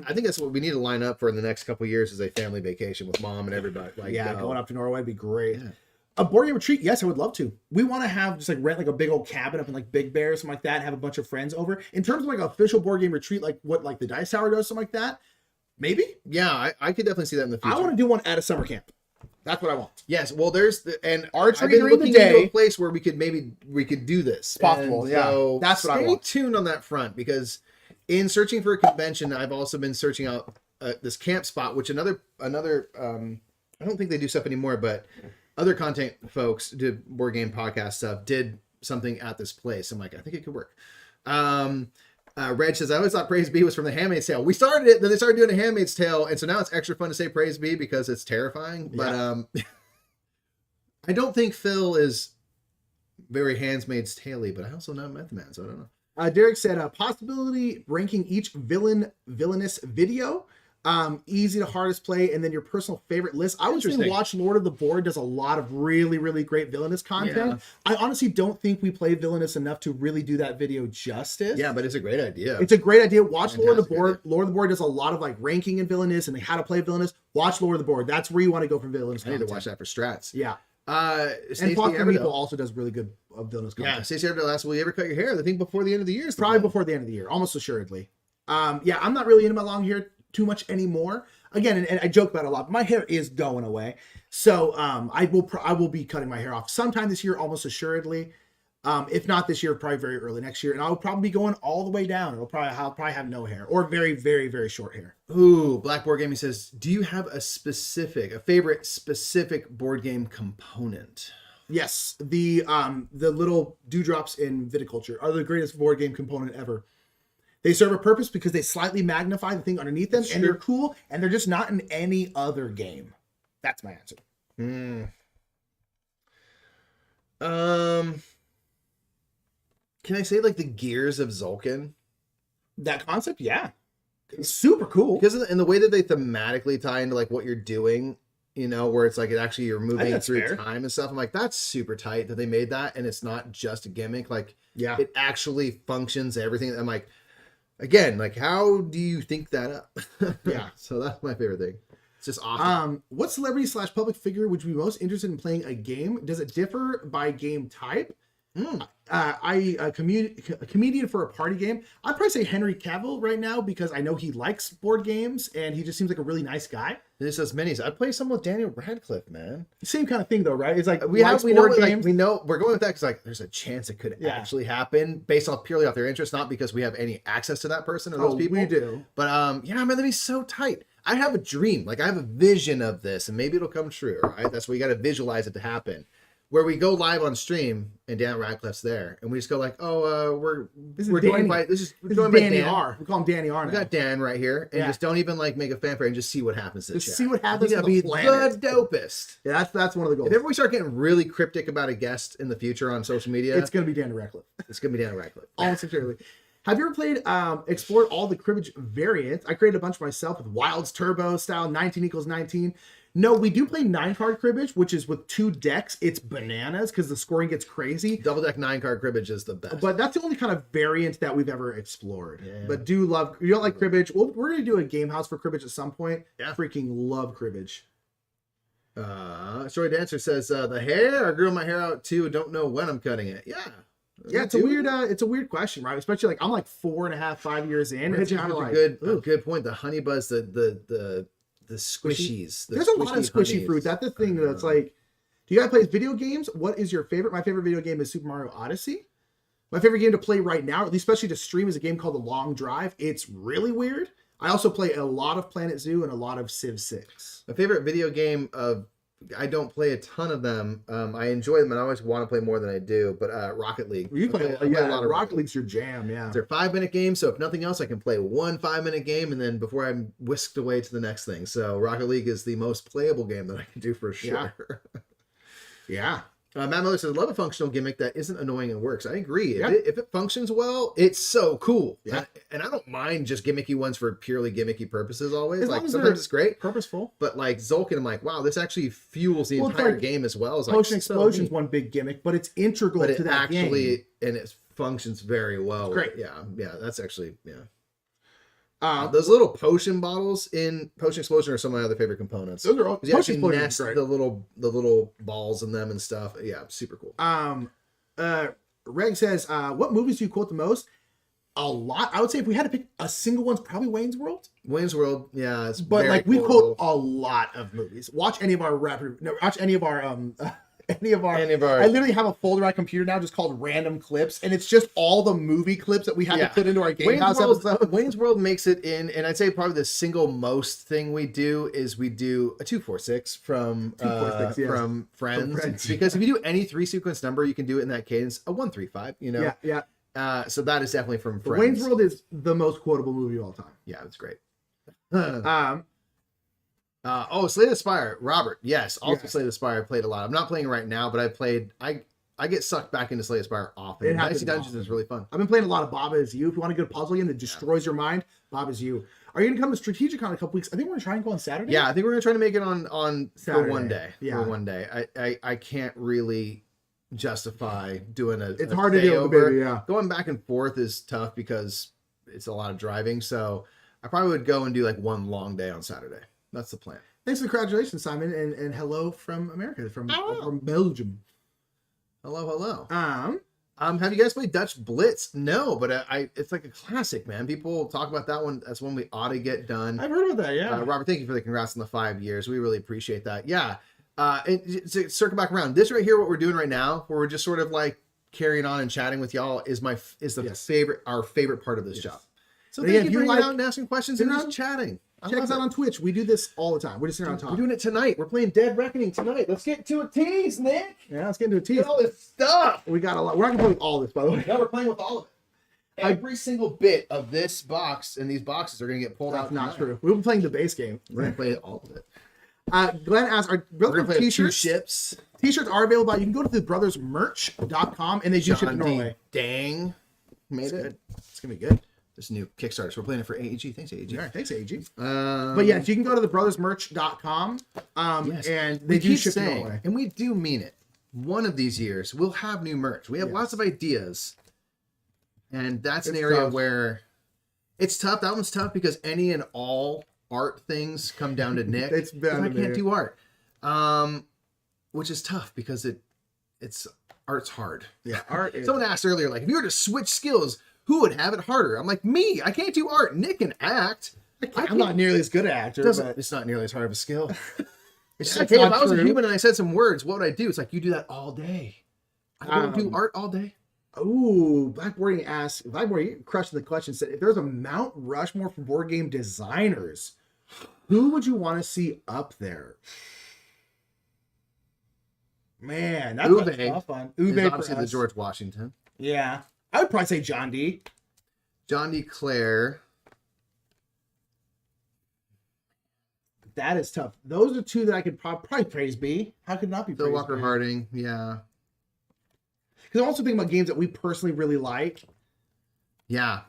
think that's what we need to line up for in the next couple of years is a family vacation with mom and everybody. Like, going up to Norway would be great. Yeah. A board game retreat, yes, I would love to. We want to have just like rent like a big old cabin up in like Big Bear or something like that, and have a bunch of friends over. In terms of like an official board game retreat, like what like the Dice Tower does, something like that. Maybe. Yeah, I could definitely see that in the future. I want to do one at a summer camp. That's what I want. Yes, well, there's archery I've been during looking the day. into a place where we could do this. It's possible, yeah. So that's what I want. Stay tuned on that front, because in searching for a convention, I've also been searching out this camp spot, which another I don't think they do stuff anymore, but other content folks did board game podcast stuff, did something at this place. I'm like, I think it could work. Reg says, I always thought Praise Be was from The Handmaid's Tale. We started it, then they started doing A Handmaid's Tale, and so now it's extra fun to say Praise Be because it's terrifying. But I don't think Phil is very Handmaid's Tale-y, but I also not met the man, so I don't know. Derek said, possibility ranking each villainous video. Easy to hardest play, and then your personal favorite list. I would say watch Lord of the Board does a lot of really, really great villainous content. Yeah. I honestly don't think we play villainous enough to really do that video justice. Yeah, but it's a great idea. It's a great idea. Watch Lord of the Board. Idea. Lord of the Board does a lot of like ranking in villainous and how to play villainous. Watch Lord of the Board. That's where you want to go for villainous content. I need to watch that for strats. Yeah. And Foster Meeple also does really good villainous content. Yeah, Stacey Everdell asked, will you ever cut your hair? I think before the end of the year. Probably before the end of the year, almost assuredly. Yeah, I'm not really into my long hair too much anymore. Again, and I joke about it a lot, but my hair is going away. So I will be cutting my hair off sometime this year, almost assuredly. If not this year, probably very early next year. And I'll probably be going all the way down. I'll probably have no hair or very, very, very short hair. Ooh, Black Board Gaming says, do you have a favorite specific board game component? Yes, the little dewdrops in viticulture are the greatest board game component ever. They serve a purpose because they slightly magnify the thing underneath them, and they're cool, and they're just not in any other game. That's my answer. Can I say like the gears of Zulkin? That concept, yeah. It's super cool. Because in the way that they thematically tie into like what you're doing, you know, where it's like you're moving through time and stuff. I'm like, that's super tight that they made that, and it's not just a gimmick. Like, yeah, it actually functions, everything. I'm like, again, like, how do you think that up? Yeah. So that's my favorite thing. It's just awesome. What celebrity / public figure would you be most interested in playing a game? Does it differ by game type? A comedian for a party game. I'd probably say Henry Cavill right now because I know he likes board games and he just seems like a really nice guy. This says minis. I'd play some with Daniel Radcliffe, man. Same kind of thing though, right? It's like we know we're going with that because like there's a chance it could actually happen based off purely off their interest, not because we have any access to that person or those people. We do. But yeah, man, that'd be so tight. I have a dream, like I have a vision of this, and maybe it'll come true. Right? That's where you got to visualize it to happen. Where we go live on stream and Dan Radcliffe's there, and we just go like, "Oh, we're joined by Danny R. We call him Danny R. We got Dan right here, and just don't even like make a fanfare and just see what happens. Just see what happens. That'd be the dopest. Yeah, that's one of the goals. If ever we start getting really cryptic about a guest in the future on social media, it's gonna be Danny Radcliffe. It's gonna be Dan Radcliffe. Almost entirely. Have you ever played, explored all the cribbage variants? I created a bunch myself with Wilds Turbo style, 19 equals 19. No, we do play 9-card cribbage, which is with 2 decks. It's bananas because the scoring gets crazy. Double deck 9-card cribbage is the best. But that's the only kind of variant that we've ever explored. Yeah. But you don't like cribbage? Well, we're going to do a game house for cribbage at some point. Yeah. Freaking love cribbage. Story Dancer says, the hair, I grew my hair out too. Don't know when I'm cutting it. Yeah. Yeah, it's a weird question, right? Especially like I'm like 4.5, 5 years in. It's kind of like a good point. The honey buzz, the squishies. There's a lot of squishy fruit. That's the thing that's like, do you guys play video games? What is your favorite? My favorite video game is Super Mario Odyssey. My favorite game to play right now, especially to stream, is a game called The Long Drive. It's really weird. I also play a lot of Planet Zoo and a lot of Civ 6. My favorite video game I don't play a ton of them. I enjoy them and I always want to play more than I do, but Rocket League. You play a lot of Rocket League's your jam, yeah. They're 5-minute games, so if nothing else, I can play one 5-minute game and then before I'm whisked away to the next thing. So Rocket League is the most playable game that I can do for sure. Yeah. Matt Miller says, love a functional gimmick that isn't annoying and works. I agree. If it functions well, it's so cool. Yeah. And I don't mind just gimmicky ones for purely gimmicky purposes always. As long Like as sometimes it's great. Purposeful. But like Zolkin, I'm like, wow, this actually fuels the entire game as well. It's Potion Explosion's one big gimmick, but it's integral to that game. And it functions very well. It's great. Yeah, that's actually, those little potion bottles in Potion Explosion are some of my other favorite components. Those are all you actually nest the little balls in them and stuff. Yeah, super cool. Reg says, what movies do you quote the most? A lot. I would say if we had to pick a single one, it's probably Wayne's World. Wayne's World, yeah, it's but like we quote a lot of movies. Watch any of our I literally have a folder on my computer now just called random clips, and it's just all the movie clips that we had to put into our Game House episode. Wayne's World makes it in, and I'd say probably the single most thing we do is we do a 2-4-6 from Friends. Because if you do any 3-sequence number, you can do it in that cadence. A 1-3-5, you know. Yeah. So that is definitely from Friends. Wayne's World is the most quotable movie of all time. Yeah, it's great. Slay the Spire, Robert. Yes, also Slay the Spire. I played a lot. I'm not playing right now, but I get sucked back into Slay the Spire often. Dynasty Dungeons is really fun. I've been playing a lot of Baba Is You. If you want a good puzzle game that destroys your mind, Baba Is You. Are you going to come to Strategicon in a couple weeks? I think we're going to try and go on Saturday. Yeah, I think we're going to try to make it on Saturday. for one day. Yeah. For one day. I can't really justify doing it's hard to do with the baby, yeah. Going back and forth is tough because it's a lot of driving. So I probably would go and do like one long day on Saturday. That's the plan. Thanks for the congratulations, Simon, and hello from America, from Belgium. Hello. Have you guys played Dutch Blitz? No, but it's like a classic, man. People talk about that one. That's one we ought to get done. I've heard about that, yeah. Robert, thank you for the congrats on the 5 years. We really appreciate that. Yeah. And to circle back around, this right here, what we're doing right now, where we're just sort of like carrying on and chatting with y'all, is our favorite part of this job. So thank you for hanging out and asking questions and just chatting. Check us out on Twitch. We do this all the time. We're just sitting around talking. We're doing it tonight. We're playing Dead Reckoning tonight. Let's get to a tease, Nick. Yeah, let's get into a tease. Get all this stuff. We got a lot. We're not going to play with all this, by the way. No, we're playing with all of it. Every single bit of this box and these boxes are going to get pulled out. That's not true. We'll be playing the base game. We're going to play all of it. Glenn asked, are relative t-shirts? T-shirts are available. You can go to thebrothersmerch.com and they do ship to Norway. Dang. Made it. Good. It's going to be good. This new Kickstarter. So we're playing it for AEG. Thanks, AEG. All right, thanks, AEG. But yes, you can go to thebrothersmerch.com and they do ship to Norway. And we do mean it. One of these years, we'll have new merch. We have lots of ideas. And that's an area where it's tough. That one's tough because any and all art things come down to Nick. I can't do art. Which is tough because art's hard. Yeah, art is... Someone asked earlier, like, if you were to switch skills, who would have it harder? I'm like, me. I can't do art. Nick can act. I'm not nearly as good an actor. But... It's not nearly as hard of a skill. It's just like, hey, if I was a human and I said some words, what would I do? It's like, you do that all day. I don't do art all day. Ooh, Blackboarding asks, Blackboarding crushing the question, said, if there's a Mount Rushmore for board game designers, who would you want to see up there? Man, that's a tough one. Uwe obviously the George Washington. Yeah. I would probably say John D. John D. Clare. That is tough. Those are two that I could probably praise B. How could not be praised? Phil Walker Harding, yeah. Because I'm also thinking about games that we personally really like. Yeah.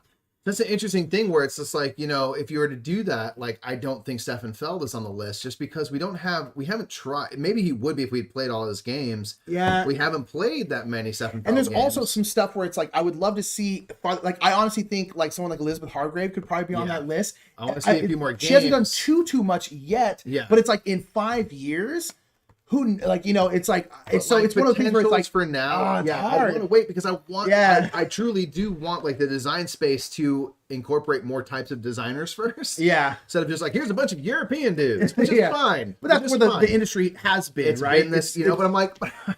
That's an interesting thing where it's just like, if you were to do that, like, I don't think Stefan Feld is on the list just because we haven't tried. Maybe he would be if we'd played all his games. Yeah. We haven't played that many Stefan Feld And there's games. also some stuff where it's like, I would love to see, like, I honestly think like someone like Elizabeth Hargrave could probably be on that list. I want to see a few more games. She hasn't done too much yet. Yeah. But it's like in 5 years, who, like, you know, it's like, it's so Like, it's one of those things where it's like, for now. it's Yeah, I hard. want to wait because I want. Yeah. I truly do want like the design space to incorporate more types of designers first. yeah. Instead of just like, here's a bunch of European dudes, which is Yeah. fine. But that's which where is the fine. industry has been, It's right? been this, you know. But I'm like, I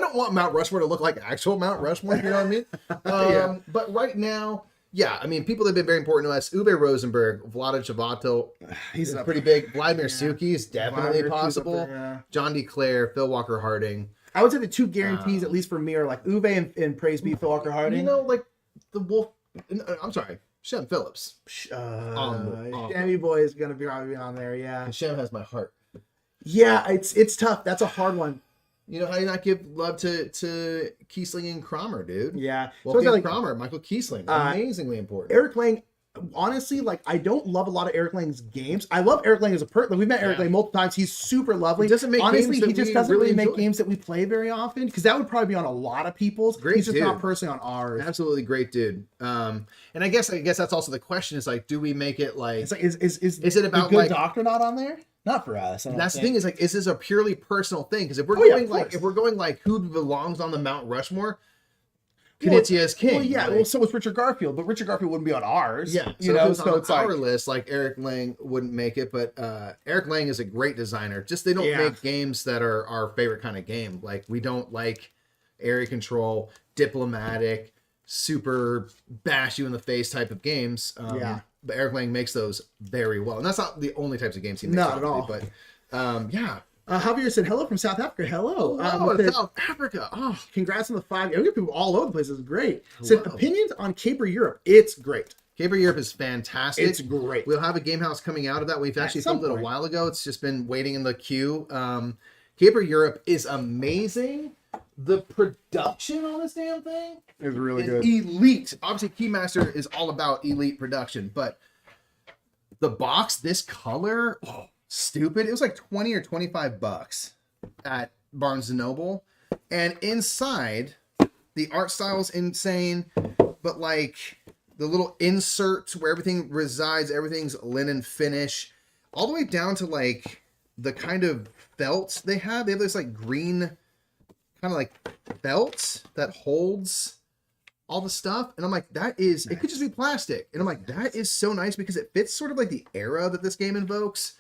don't want Mount Rushmore to look like actual Mount Rushmore. You know what I mean? Yeah. But right now, yeah, I mean, people that have been very important to us: Uwe Rosenberg, Vlada Chavato, he's is a pretty big. Vladimir Suki is definitely Vladimir Suki's up possible. there, yeah. John D. Clare, Phil Walker Harding. I would say the two guarantees, at least for me, are like Uwe and Praise Be Phil Walker Harding. You know, like the Wolf. I'm sorry, Shem Phillips. Shammy Boy is gonna be probably on there. Yeah, Shem has my heart. yeah, it's tough. That's a hard one. You know, how do you not give love to Kiesling and Cromer, dude? Yeah, Wolfgang so like Cromer, Michael Kiesling, amazingly important. Eric Lang. Honestly, like, I don't love a lot of Eric Lang's games. I love Eric Lang as a person. Like, we've met Eric Lang multiple times. He's super lovely. He doesn't make honestly, games that he just we doesn't really really make enjoy. games that we play very often, because that would probably be on a lot of people's. Great He's just dude. not personally on ours. Absolutely great dude. And I guess that's also the question: is like, do we make it like? It's like, is it about, the Good like- Doctor not on there? Not for us. I don't That's the think. thing, is like, is this a purely personal thing? Because if we're Oh, yeah, going of like, course. if we're going like, who belongs on the Mount Rushmore? Knizia is king. Well, yeah. like- Well, so was Richard Garfield, but Richard Garfield wouldn't be on ours. Yeah, you know. if it So was it's on like, our list, like Eric Lang wouldn't make it, but Eric Lang is a great designer. Just they don't Yeah. make games that are our favorite kind of game. Like, we don't like area control, diplomatic, super bash you in the face type of games. Yeah. But Eric Lang makes those very well, and that's not the only types of games he makes. Not at obviously, But yeah. Javier said hello from South Africa. Hello. Oh, Said, South Africa. Oh, congrats on the 5 years. We got people all over the place. It's great. Said Hello. opinions on Caper Europe. It's great. Caper Europe is fantastic. It's great. We'll have a game house coming out of that. We've actually some filmed it a point. while ago. It's just been waiting in the queue. Caper Europe is amazing. The production on this damn thing It's really is elite. Obviously, Keymaster is all about elite production, but the box, this color, stupid. It was like 20 or 25 bucks at Barnes & Noble. And inside, the art style is insane, but like the little inserts where everything resides, everything's linen finish, all the way down to like the kind of felt they have. They have this like green kind of like felt that holds all the stuff. And I'm like, that is, it could just be plastic. And I'm like, that is so nice because it fits sort of like the era that this game invokes.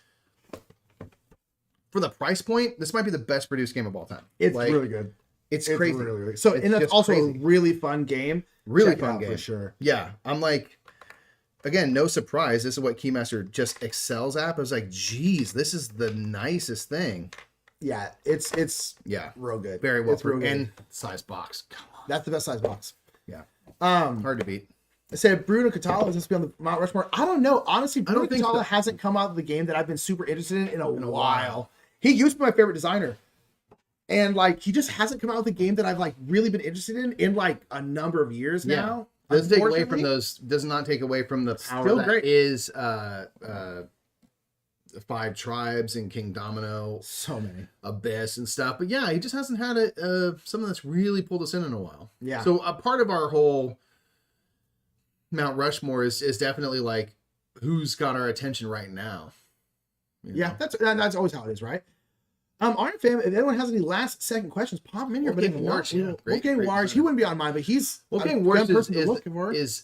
For the price point, this might be the best produced game of all time. It's Like, really good. It's It's crazy. really, really. So, It's and that's just also crazy. a really fun game. Really Check it fun out game for sure. Yeah, I'm like, again, no surprise. This is what Keymaster just excels at. I was like, geez, this is the nicest thing. Yeah, it's Yeah, real good. very well It's real good. and size box. Come on, That's the best size box. yeah, Um, hard to beat. I said Bruno Catala is supposed to be on the Mount Rushmore. I don't know. Honestly, Bruno don't think Catala so. hasn't come out of the game that I've been super interested in a a while. while. He used to be my favorite designer. And like he just hasn't come out with a game that I've like really been interested in like a number of years Yeah. now. Doesn't take away from unfortunately. those. Does not take away from the power Still that great. is Five Tribes and King Domino, So many. Abyss and stuff. But yeah, he just hasn't had something that's really pulled us in a while. Yeah. So a part of our whole Mount Rushmore is definitely like, who's got our attention right now? You Yeah, know? that's always how it is, right? Iron Fam, if anyone has any last second questions, pop them in here. But if Wolfgang not, Warsh, yeah, great- Wolfgang great Warsh, he designer. wouldn't be on mine, but he's Wolfgang a Warsh good person to look for. is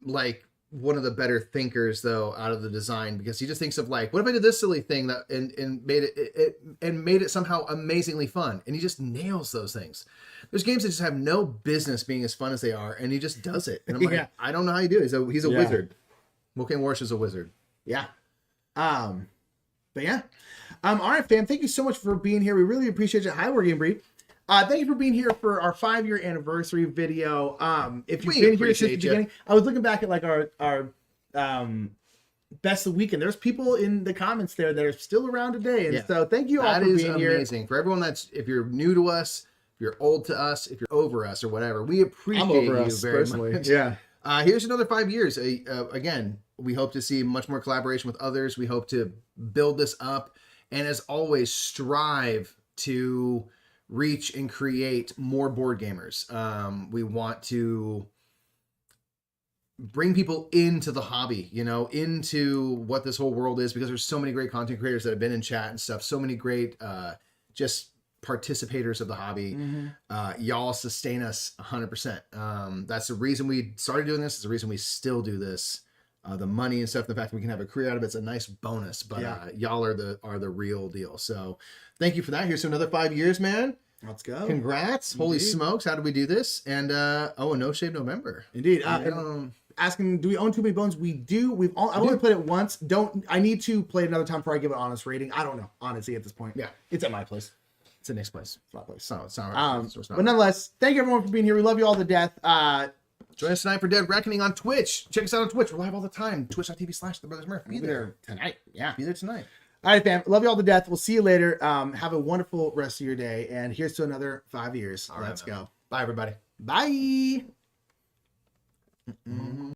like one of the better thinkers though out of the design, because he just thinks of like, what if I did this silly thing that and made it somehow amazingly fun, and he just nails those things. There's games that just have no business being as fun as they are, and he just does it. And I'm like, Yeah. I don't know how you do it. He's a Yeah. wizard. Wolfgang Warsh is a wizard. Yeah. But yeah. All right, fam. Thank you so much for being here. We really appreciate it. Hi, War Game Breed. Thank you for being here for our 5-year anniversary video. If you've We been here since the appreciate ya. beginning, I was looking back at like our best of the week, and there's people in the comments there that are still around today. And Yeah. so thank you all That for is being here. amazing. For everyone if you're new to us, if you're old to us, if you're over us or whatever, we appreciate I'm over you us very personally. much. Yeah. Here's another 5 years. Again, we hope to see much more collaboration with others. We hope to build this up. And as always, strive to reach and create more board gamers. We want to bring people into the hobby, into what this whole world is, because there's so many great content creators that have been in chat and stuff, so many great just participators of the hobby. Y'all sustain us 100%. That's the reason we started doing this. It's the reason we still do this. The money and stuff, the fact that we can have a career out of it's a nice bonus, but y'all are the real deal. So thank you for that. Here's to another 5 years, man. Let's go. Congrats. Indeed. Holy smokes. How did we do this? And a No Shave November. Indeed. Asking, do we own Too Many Bones? We do. I've only played it once. I need to play it another time before I give it an honest rating. I don't know, honestly, at this point. Yeah. It's at my place. It's the next place. It's my place. No, it's not right. But nonetheless, thank you everyone for being here. We love you all to death. Join us tonight for Dead Reckoning on Twitch. Check us out on Twitch. We're live all the time. Twitch.tv/TheBrothersMurph. Be there tonight. Yeah. Be there tonight. All right, fam. Love you all to death. We'll see you later. Have a wonderful rest of your day. And here's to another 5 years. All right, Let's go. Bye, everybody. Bye.